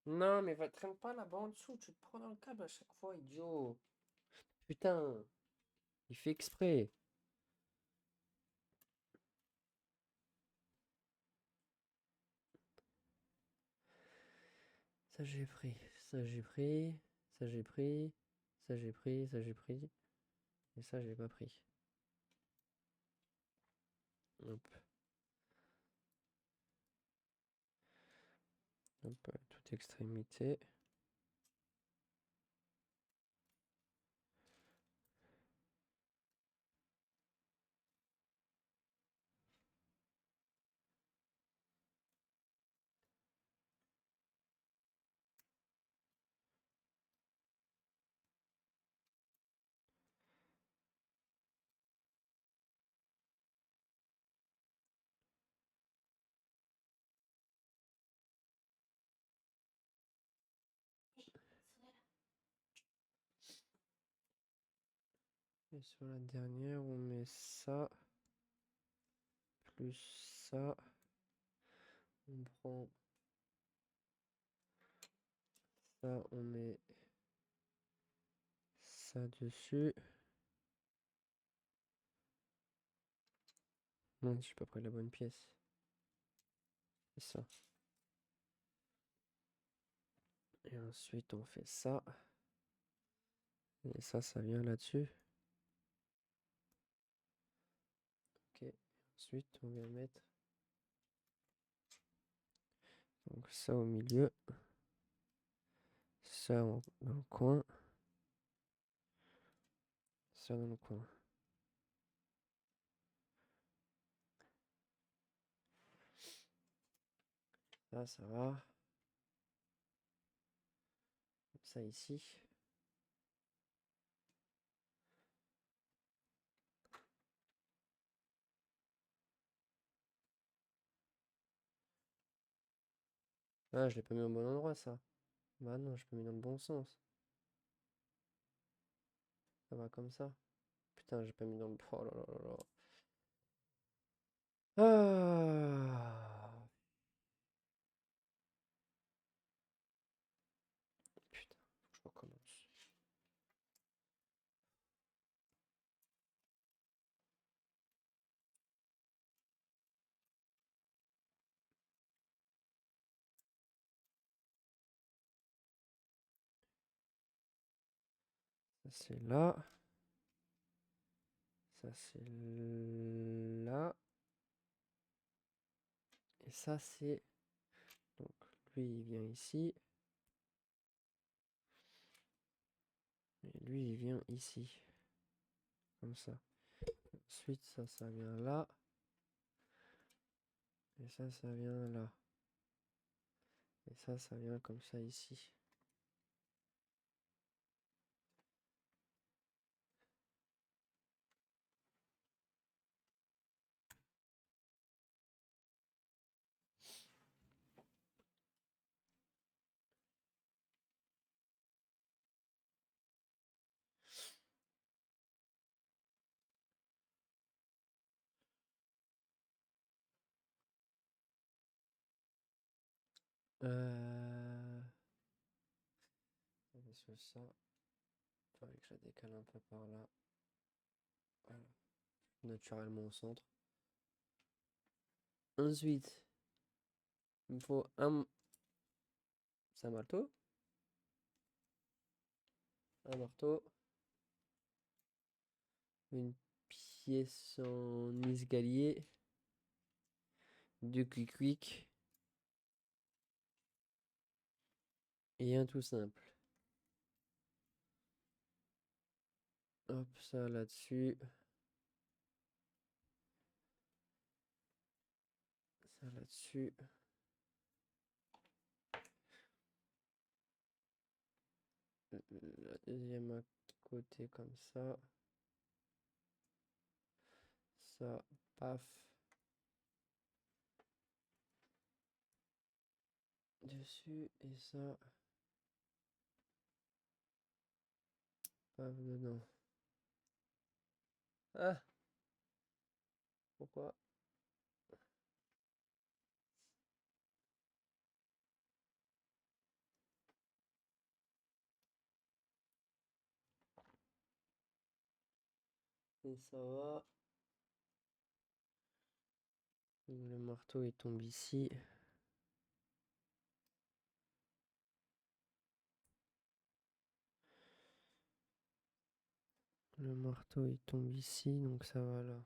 Non, mais traîne pas là-bas en dessous, tu te prends dans le câble à chaque fois, idiot. Putain, il fait exprès. Ça j'ai pris, ça j'ai pris, ça j'ai pris, ça j'ai pris, ça j'ai pris. Et ça j'ai pas pris. Hop. Hop, toute extrémité. Et sur la dernière, on met ça, plus ça. On prend ça, on met ça dessus. Non, je suis pas pris la bonne pièce. C'est ça. Et ensuite, on fait ça. Et ça vient là-dessus. Ok. Ensuite, on vient mettre donc ça au milieu. Ça dans le coin. Ça dans le coin. Là, ça va. Ça ici. Ah, je l'ai pas mis au bon endroit, ça. Bah non, je l'ai mis dans le bon sens. Ça va comme ça. Putain, j'ai pas mis dans le... Oh là là là là. Ah. Putain, faut que je recommence. Ça c'est là. Ça c'est là. Et ça c'est... Donc lui il vient ici. Et lui il vient ici. Comme ça. Ensuite ça vient là. Et ça vient là. Et ça vient comme ça ici. Parce que ça, il faudrait que je la décale un peu par là. Voilà. Naturellement au centre. Ensuite, il me faut un marteau. Un marteau. Une pièce en escalier. Deux quick et un tout simple. Hop, ça là-dessus. Ça là-dessus. La deuxième à côté comme ça. Ça, paf. Dessus et ça. Paf dedans. Ah! Pourquoi? Et ça va. Le marteau il tombe ici. Le marteau il tombe ici, donc ça va là.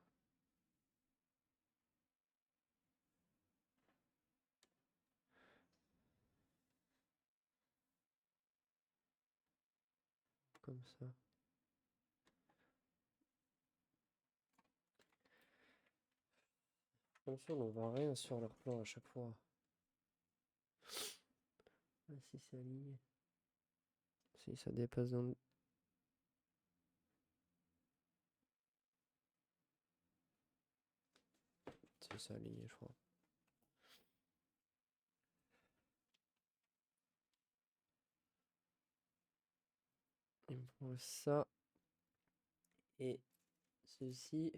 Comme ça. Attention, on voit rien sur leur plan à chaque fois. Ah, si c'est aligné. Si ça dépasse dans le... C'est aligné, je crois. Il me faut ça Et ceci,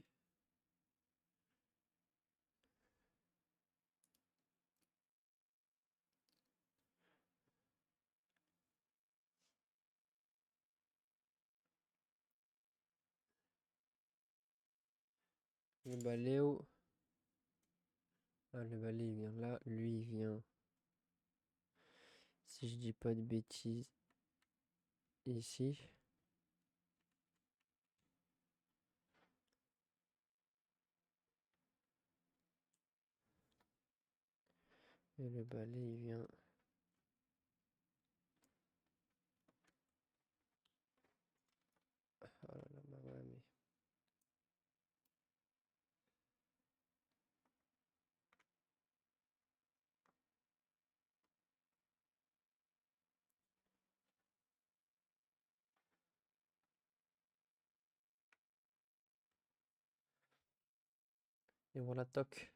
le baléo. Ah, le balai il vient là, lui il vient, si je dis pas de bêtises, ici. Et le balai il vient. Oh là là, bah ouais, mais. Et voilà, toc.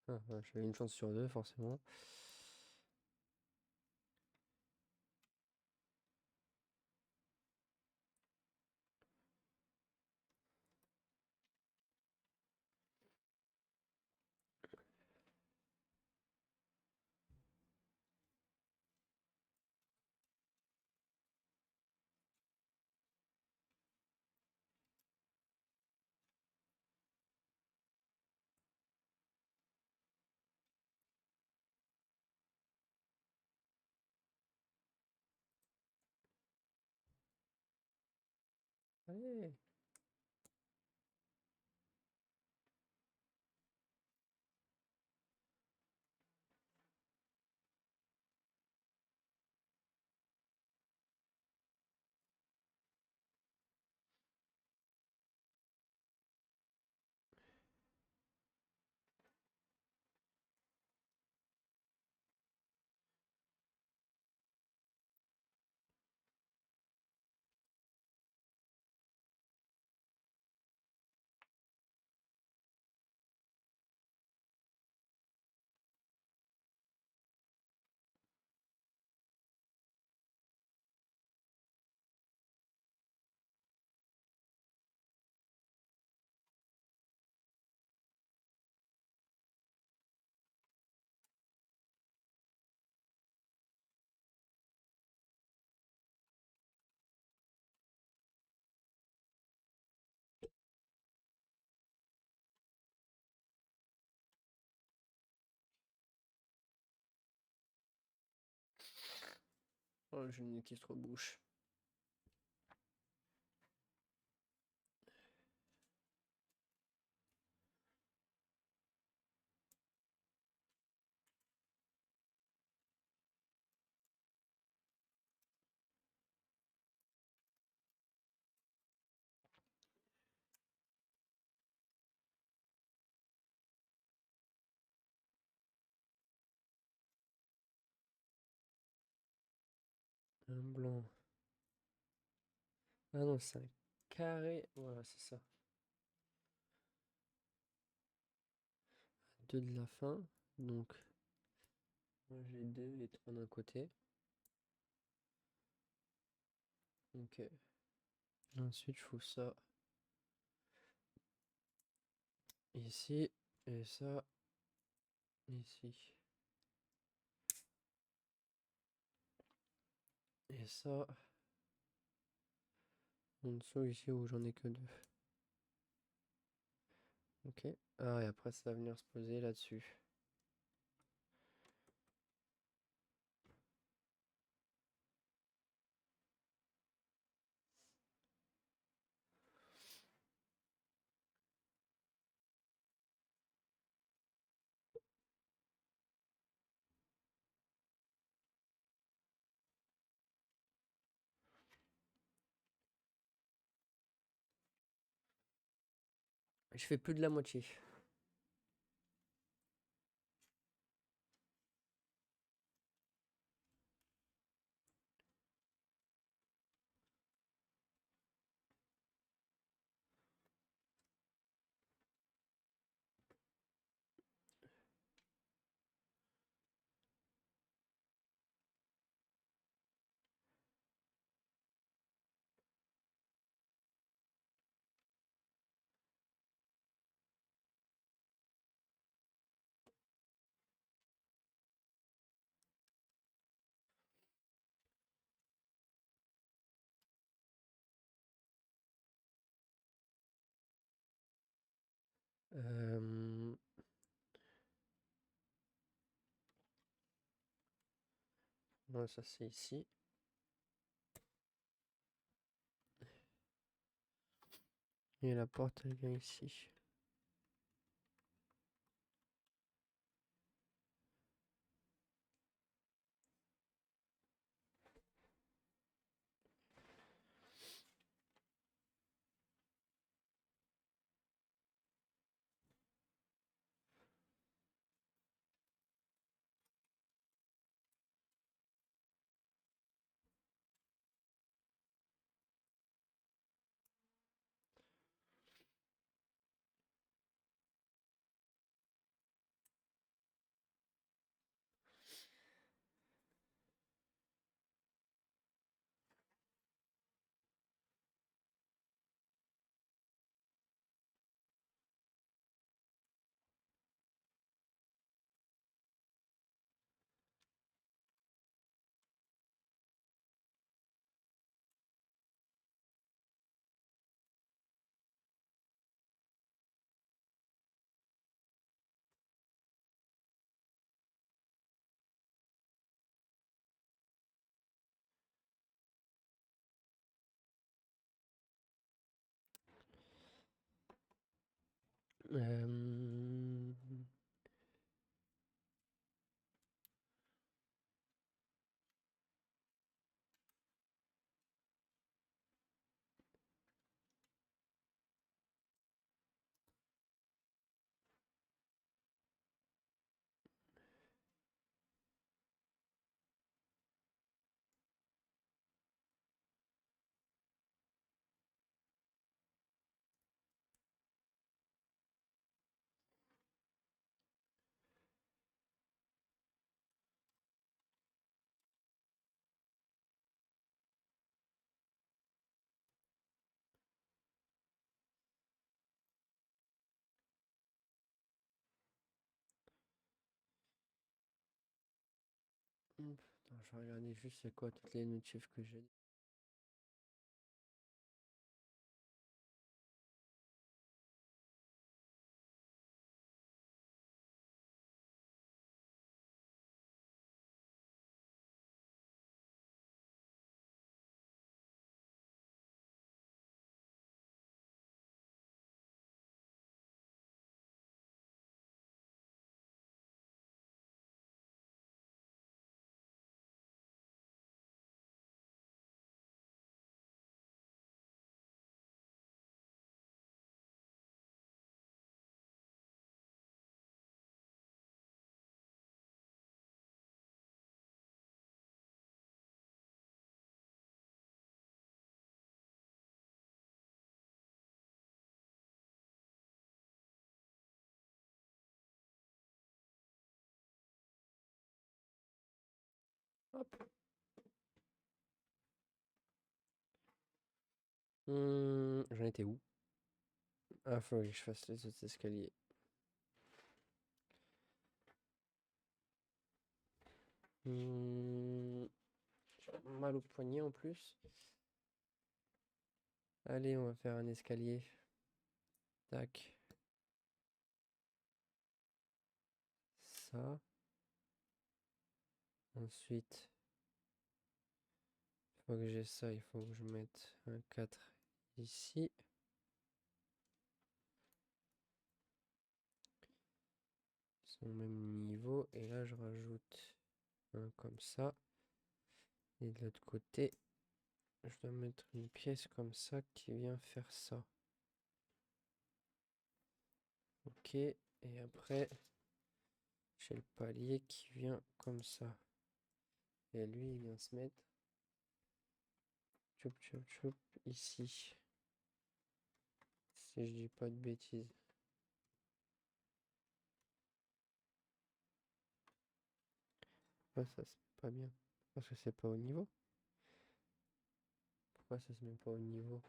Ah, ah, j'avais une chance sur deux, forcément. Allez. Oh, j'ai le nez qui se rebouche. Un blanc. Ah non, c'est un carré. Voilà, c'est ça. Deux de la fin. Donc, moi j'ai deux, les trois d'un côté. Ok. Ensuite, je fous ça ici. Et ça ici. Et ça en dessous ici où j'en ai que deux. Ok. Ah, et après, ça va venir se poser là-dessus. Je fais plus de la moitié. Ouais, ça c'est ici. Et la porte, elle vient ici. Euh, Attends, je vais regarder juste c'est quoi toutes les notifs que j'ai. Hop. J'en étais où? Ah, faut que je fasse les autres escaliers. J'ai mal au poignet en plus. Allez, on va faire un escalier. Tac. Ça. Ensuite, il faut que j'ai ça. Il faut que je mette un 4 ici. Ils sont au même niveau. Et là, je rajoute un comme ça. Et de l'autre côté, je dois mettre une pièce comme ça qui vient faire ça. Ok. Et après, j'ai le palier qui vient comme ça. Et lui, il vient se mettre choup, choup, choup, ici. Si je dis pas de bêtises. Pourquoi ça se met pas bien? Parce que c'est pas au niveau. Pourquoi ça se met pas au niveau?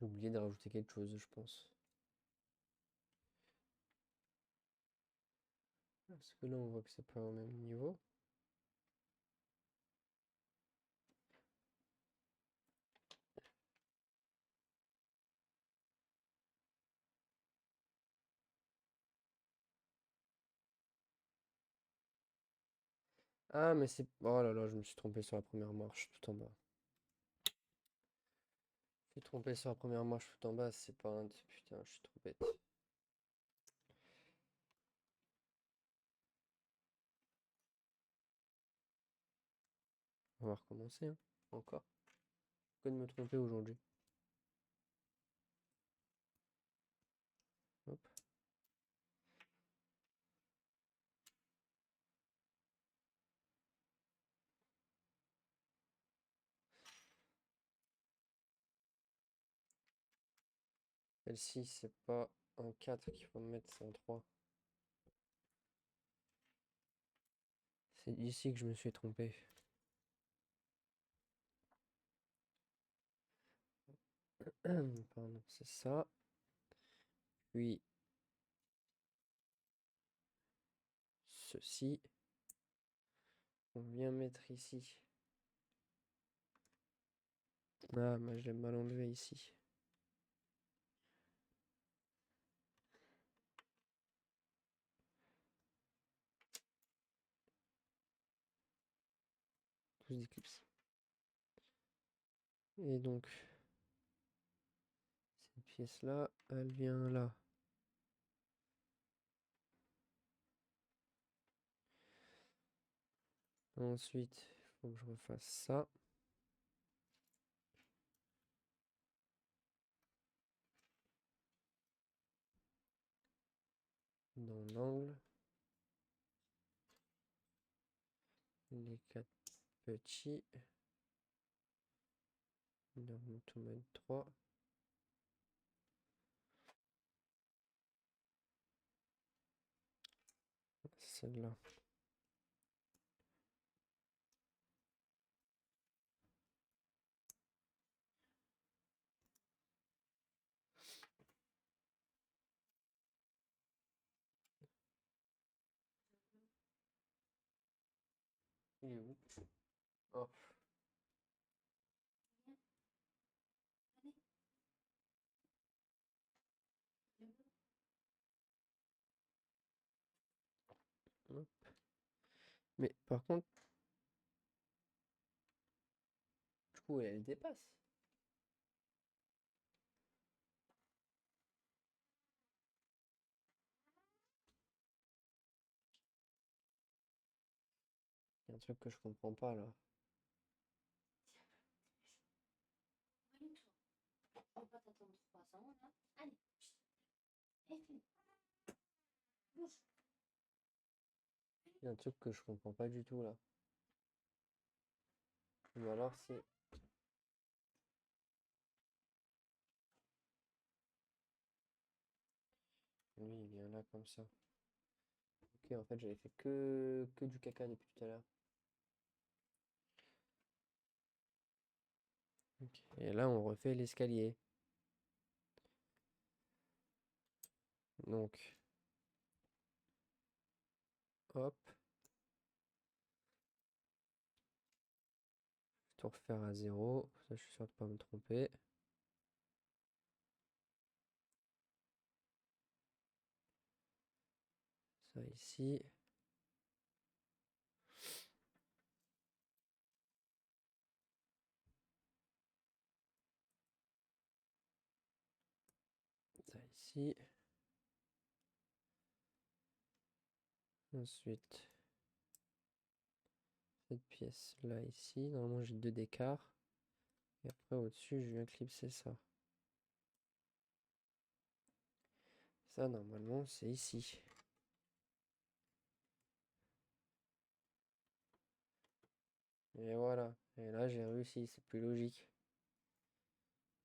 J'ai oublié de rajouter quelque chose, je pense. Parce que là, on voit que c'est pas au même niveau. Ah, mais c'est... Oh là là, je me suis trompé sur la première marche, tout en bas. Je me suis trompé sur la première marche, tout en bas, c'est pas un... Putain, je suis trop bête. On va recommencer, hein. Encore. Pourquoi de me tromper aujourd'hui? Hop. Celle-ci, c'est pas un 4 qu'il faut mettre, c'est un 3. C'est ici que je me suis trompé. Pardon, c'est ça. Puis, ceci. On vient mettre ici. Ah, mais je l'ai mal enlevé ici. Tous des clips. Et donc, cette pièce-là, elle vient là. Ensuite, il faut que je refasse ça. Dans l'angle. Les 4 petits. On va tout mettre 3. Celle-là. Il est où? Hop. Hop. Mais par contre, du coup, elle dépasse. Il y a un truc que je comprends pas là. On va t'attendre 3 ans, là. Allez. Bouge. Il y a un truc que je comprends pas du tout là. Ou alors c'est... Lui, il vient là comme ça. Ok, en fait, j'avais fait que du caca depuis tout à l'heure. Ok. Et là, on refait l'escalier. Donc, hop. Tout refaire à 0. Ça, je suis sûr de pas me tromper. Ça ici. Ça ici. Ensuite, cette pièce là ici. Normalement, j'ai 2 d'écart. Et après, au-dessus, je viens clipser ça. Ça, normalement, c'est ici. Et voilà. Et là, j'ai réussi. C'est plus logique.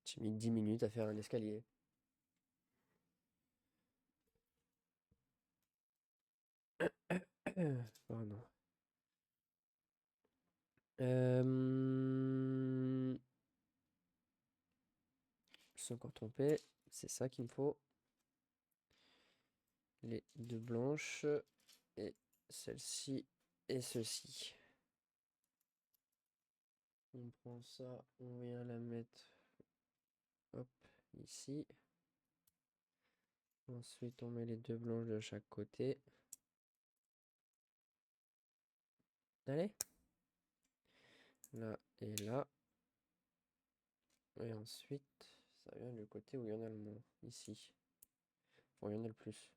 J'ai mis 10 minutes à faire un escalier. Pardon. Je suis encore trompé. C'est ça qu'il me faut. Les 2 blanches. Et celle-ci et ceci. On prend ça, on vient la mettre hop, ici. Ensuite, on met les 2 blanches de chaque côté. Allez. Là et là. Et ensuite, ça vient du côté où il y en a le moins. Ici. Où il y en a le plus.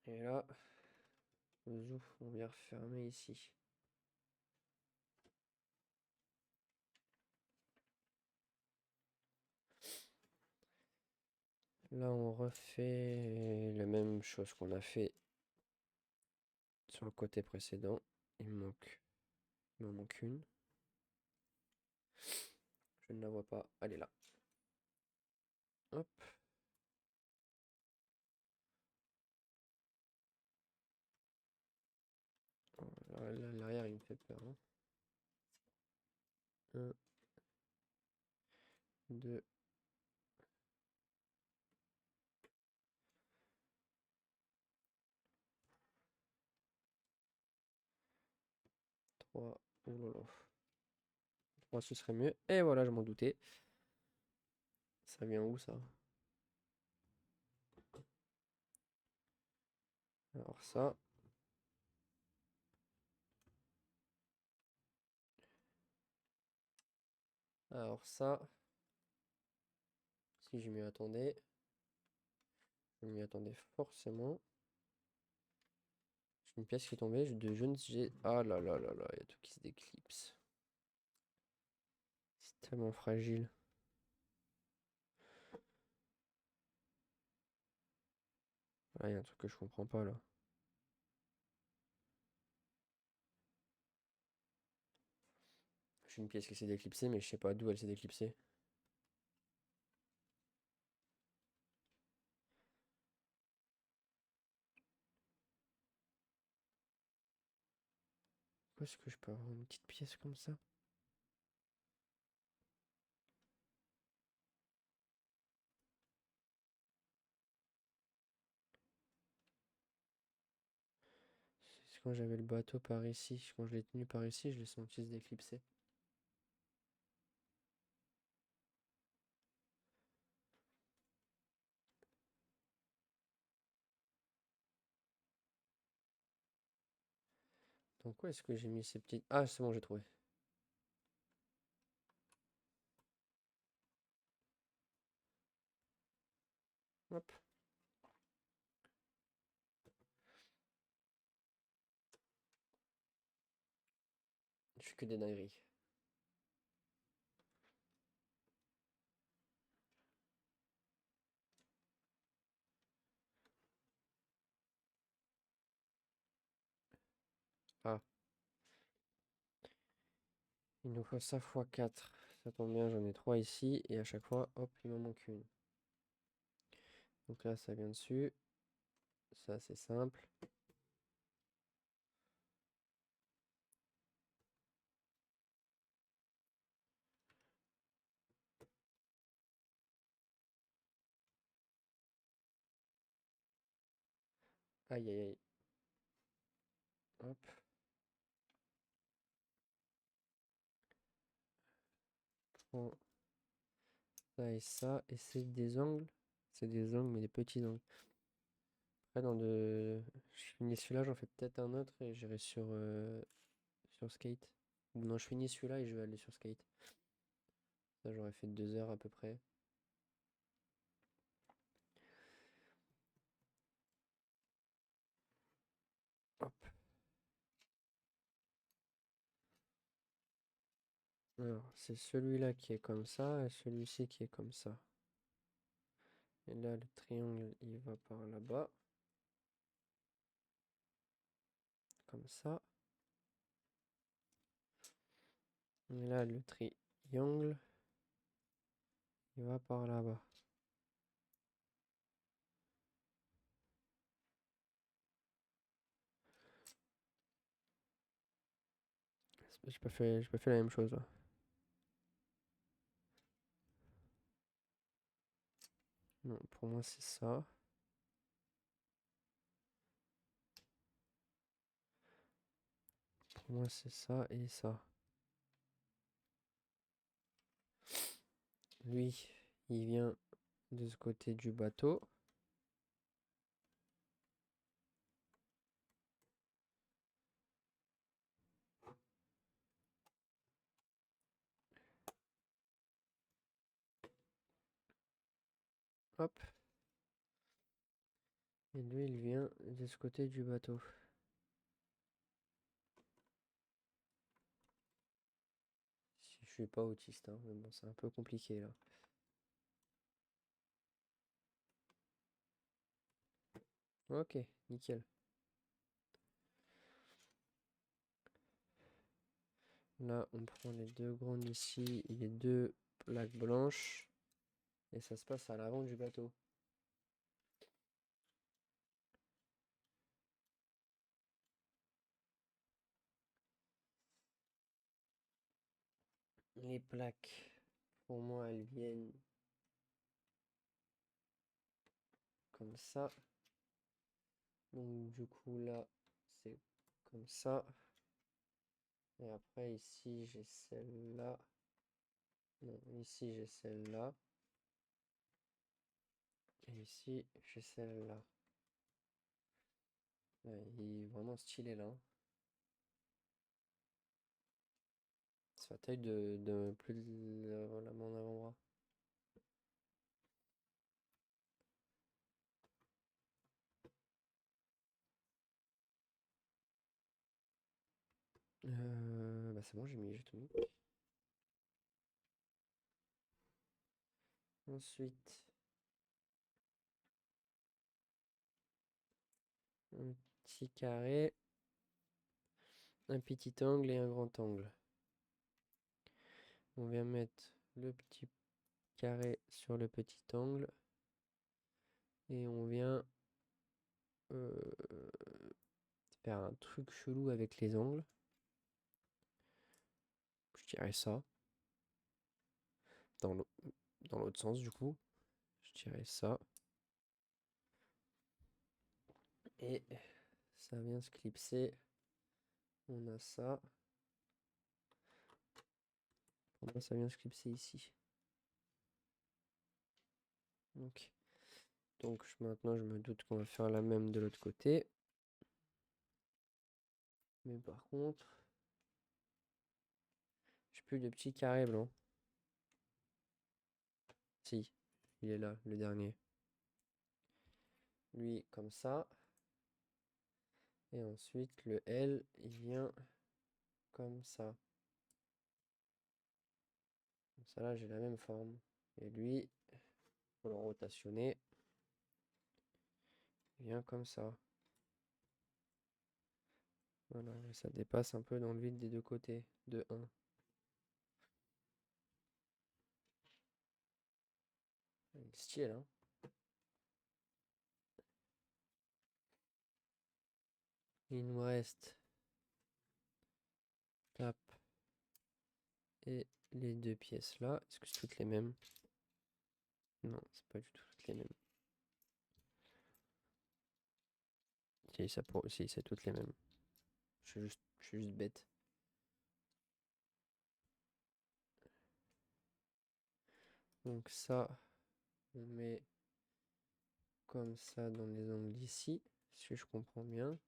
Et là, on vient refermer ici. Là, on refait la même chose qu'on a fait sur le côté précédent. Il m'en manque une. Je ne la vois pas. Elle est là. Hop. L'arrière, il me fait peur. 1, 2, 3. Oh là là. 3, ce serait mieux. Et voilà, je m'en doutais. Ça vient où, ça? Alors ça. Alors ça. Si je m'y attendais. Je m'y attendais forcément. J'ai une pièce qui est tombée. De jeunes. Ah là là là là. Il y a tout qui se déclipse. C'est tellement fragile. Ah, il y a un truc que je comprends pas là. J'ai une pièce qui s'est déclipsée, mais je sais pas d'où elle s'est déclipsée. Où est-ce que je peux avoir une petite pièce comme ça? C'est quand j'avais le bateau par ici. Quand je l'ai tenu par ici, je l'ai senti se déclipser. Donc où est-ce que j'ai mis ces petites... Ah, c'est bon, j'ai trouvé. Hop. Je fais que des dingueries. Ah. Il nous faut ça x 4. Ça tombe bien, j'en ai 3 ici. Et à chaque fois, hop, il m'en manque une. Donc là, ça vient dessus. Ça, c'est simple. Aïe, aïe, aïe. Hop. Prends ça et ça. Et c'est des angles. C'est des angles, mais des petits angles. Après, je finis celui-là, j'en fais peut-être un autre et j'irai sur Skate. Ou non, je finis celui-là et je vais aller sur Skate. Ça, j'aurais fait 2 heures à peu près. Hop. Alors, c'est celui-là qui est comme ça et celui-ci qui est comme ça. Et là, le triangle, il va par là-bas. Comme ça. Et là, le triangle, il va par là-bas. J'ai pas fait la même chose là. Non, pour moi, c'est ça. Pour moi, c'est ça et ça. Lui, il vient de ce côté du bateau. Hop. Et lui, il vient de ce côté du bateau. Si je suis pas autiste, hein, mais bon, c'est un peu compliqué là. Ok, nickel. Là, on prend les deux grandes ici et les deux plaques blanches. Et ça se passe à l'avant du bateau. Les plaques, pour moi, elles viennent comme ça. Donc du coup là, c'est comme ça. Et après ici, j'ai celle-là. Non, ici j'ai celle-là. Et ici, j'ai celle-là. Ouais, il est vraiment stylé là, hein. C'est la taille de plus de voilà, mon avant-bras. Bah c'est bon, j'ai tout mis. Ensuite, un petit carré, un petit angle et un grand angle. On vient mettre le petit carré sur le petit angle. Et on vient faire un truc chelou avec les angles. Je dirais ça. Dans l'autre sens du coup. Je dirais ça. Et ça vient se clipser. On a ça. Pour moi, ça vient se clipser ici. Donc maintenant, je me doute qu'on va faire la même de l'autre côté. Mais par contre, j'ai plus de petits carrés blancs. Si, il est là, le dernier. Lui, comme ça. Et ensuite, le L, il vient comme ça. Comme ça, là, j'ai la même forme. Et lui, pour le rotationner, il vient comme ça. Voilà, et ça dépasse un peu dans le vide des deux côtés, de 1. Style, hein. Il nous reste tape et les deux pièces là. Est-ce que c'est toutes les mêmes? Non, c'est pas du tout toutes les mêmes. Si, si, c'est toutes les mêmes. Je suis juste bête. Donc ça, on met comme ça dans les angles d'ici, si je comprends bien.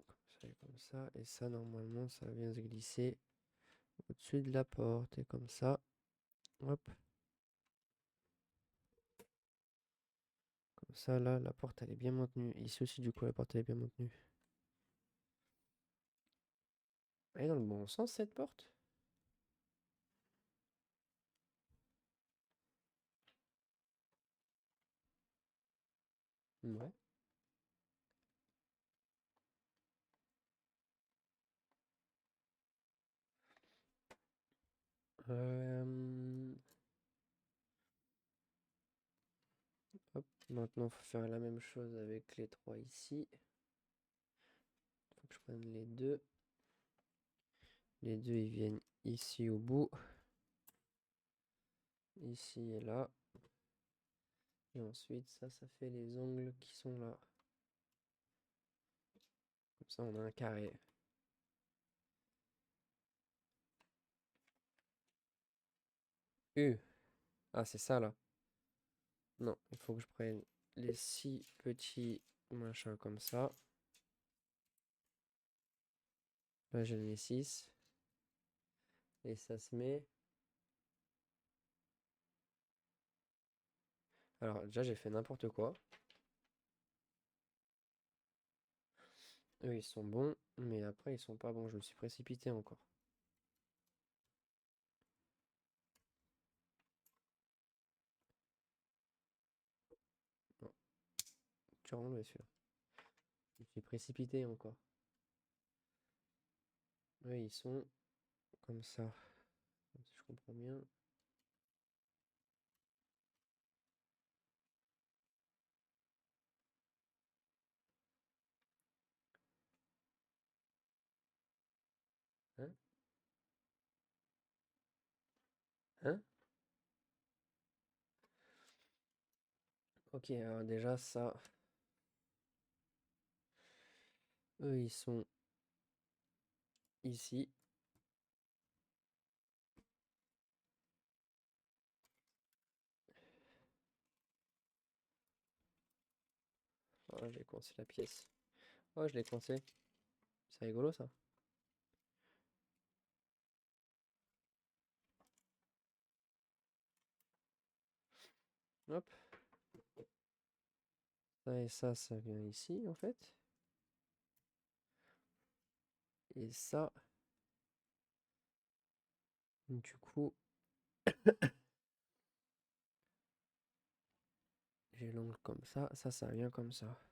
Comme ça et comme ça. Et ça, normalement, ça vient se glisser au-dessus de la porte. Et comme ça, hop. Comme ça, là, la porte, elle est bien maintenue. Ici aussi, du coup, la porte, elle est bien maintenue. Elle est dans le bon sens, cette porte? Ouais. Hop. Maintenant, il faut faire la même chose avec les trois ici. Il faut que je prenne les deux. Les deux, ils viennent ici au bout. Ici et là. Et ensuite, ça fait les angles qui sont là. Comme ça, on a un carré. Ah, c'est ça, là. Non, il faut que je prenne les 6 petits machins comme ça. Là, j'ai les 6. Et ça se met Alors déjà j'ai fait n'importe quoi. Eux ils sont bons, mais après ils sont pas bons. Je me suis précipité encore. Non, tu rentres celui-là. Je me suis précipité encore. Eux ils sont comme ça. Si je comprends bien. Hein? Hein? Ok, alors déjà ça. Eux ils sont ici. Ah, j'ai coincé la pièce. Oh, je l'ai coincé. C'est rigolo ça. Hop. Ça et ça vient ici en fait. Et ça, du coup, j'ai l'angle comme ça. Ça vient comme ça.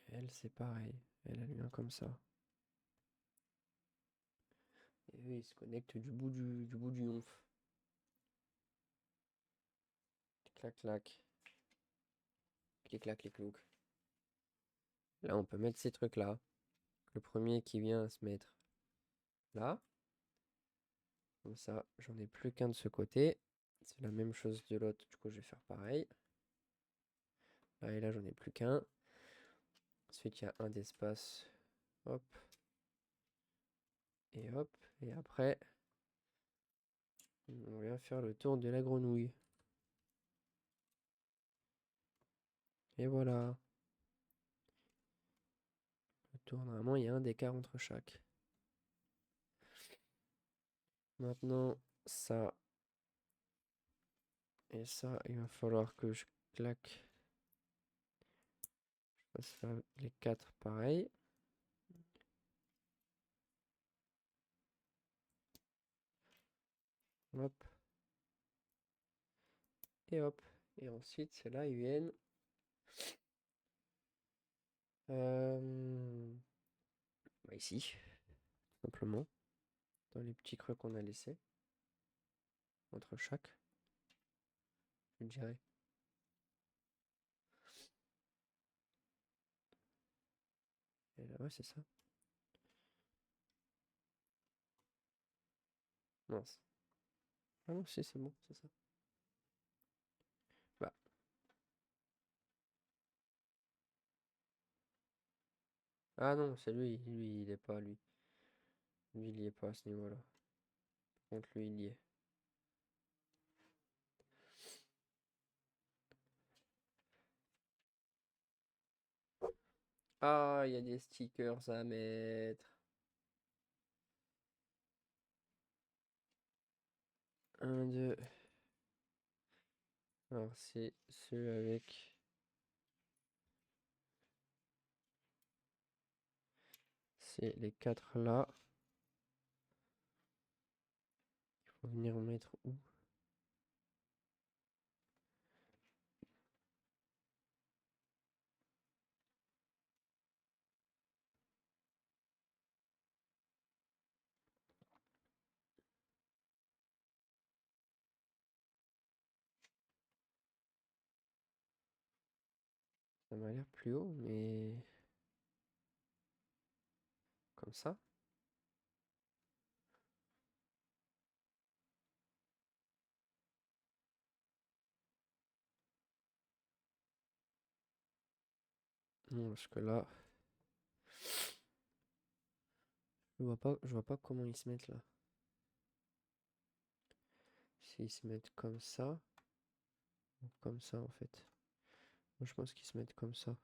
Elle, c'est pareil. Elle vient comme ça. Et eux, ils se connectent du bout du yonf. Clac, clac. Clic, clac, clic, clouc. Là, on peut mettre ces trucs-là. Le premier qui vient se mettre là. Comme ça, j'en ai plus qu'un de ce côté. C'est la même chose de l'autre. Du coup, je vais faire pareil. Là et là, j'en ai plus qu'un. Ensuite, il y a un d'espace. Hop. Et hop. Et après, on vient faire le tour de la grenouille. Et voilà. Le tour, normalement, il y a un d'écart entre chaque. Maintenant, ça et ça, il va falloir que je claque. Je fasse faire les quatre pareil. Hop. Et hop. Et ensuite, c'est là, ils viennent. Bah ici, simplement. Dans les petits creux qu'on a laissés. Entre chaque, je dirais. Et là, ouais, c'est ça. Mince. Ah non, si, c'est bon, c'est ça. Bah. Ah non, c'est lui. Lui, il est pas, lui. Lui, il y est pas à ce niveau-là. Par contre, lui, il y est. Ah, il y a des stickers à mettre. Un, deux. Alors, c'est ceux avec. C'est les quatre là. Il faut venir mettre où? Ça m'a l'air plus haut, mais comme ça. Non, parce que là, je vois pas comment ils se mettent là. S'ils se mettent comme ça, ou comme ça en fait. Moi, je pense qu'ils se mettent comme ça.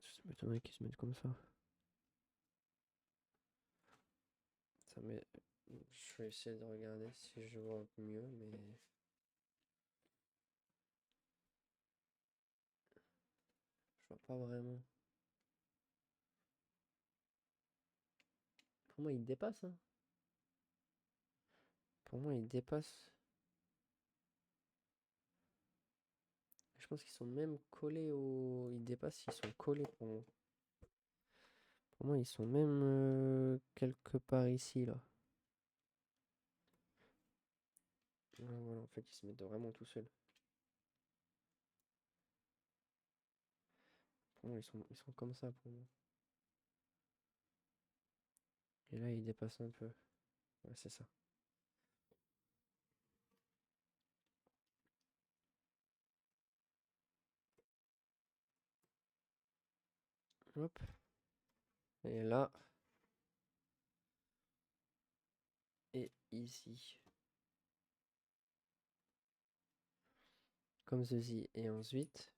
Ça m'étonnerait qu'ils se mettent comme ça. Attends, mais je vais essayer de regarder si je vois mieux, mais je vois pas vraiment. Pour moi, il dépasse, hein. Pour moi, il dépasse. Je pense qu'ils sont même collés au. Ils dépassent, ils sont collés pour moi. Pour moi, ils sont même quelque part ici, là. Ouais, voilà, en fait, ils se mettent vraiment tout seuls. Pour moi, ils sont comme ça pour moi. Et là, ils dépassent un peu. Ouais, c'est ça. Hop. Et là. Et ici. Comme ceci. Et ensuite,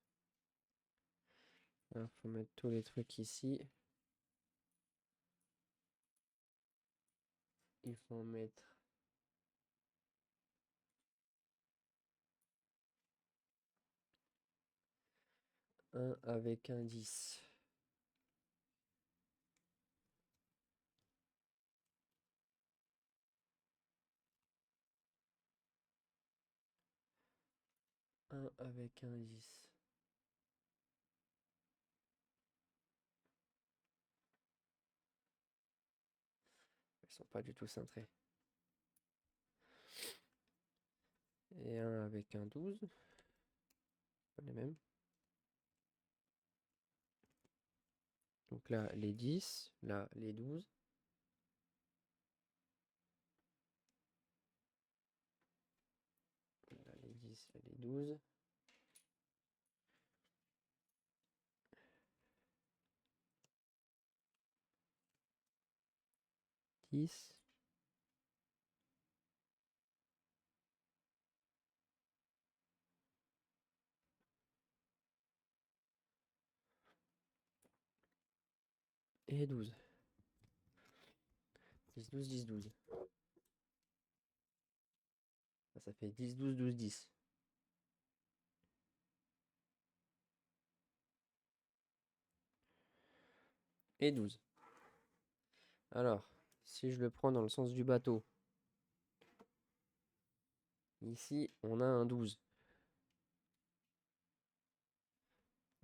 il faut mettre tous les trucs ici. Il faut en mettre un avec un 10. Un avec un 10. Ils sont pas du tout cintrés. Et un avec un 12. Pas les mêmes. Donc là, les 10. Là, les 12. Là, les 10, là, les 12. 10. Et 12. 10, 12, 10, 12. Ça fait 10, 12, 12, 10. Et 12. Alors, si je le prends dans le sens du bateau, ici, on a un 12.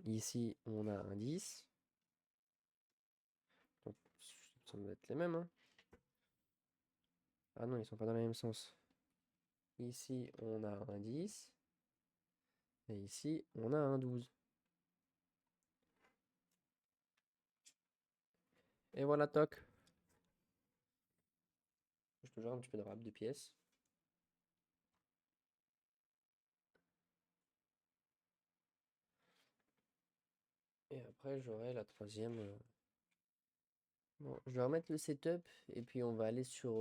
Ici, on a un 10. Donc, ça doit être les mêmes, hein. Ah non, ils sont pas dans le même sens. Ici, on a un 10. Et ici, on a un 12. Et voilà, toc. Je te jure un petit peu de rap de pièces. Et après, j'aurai la troisième. Bon, je vais remettre le setup et puis on va aller sur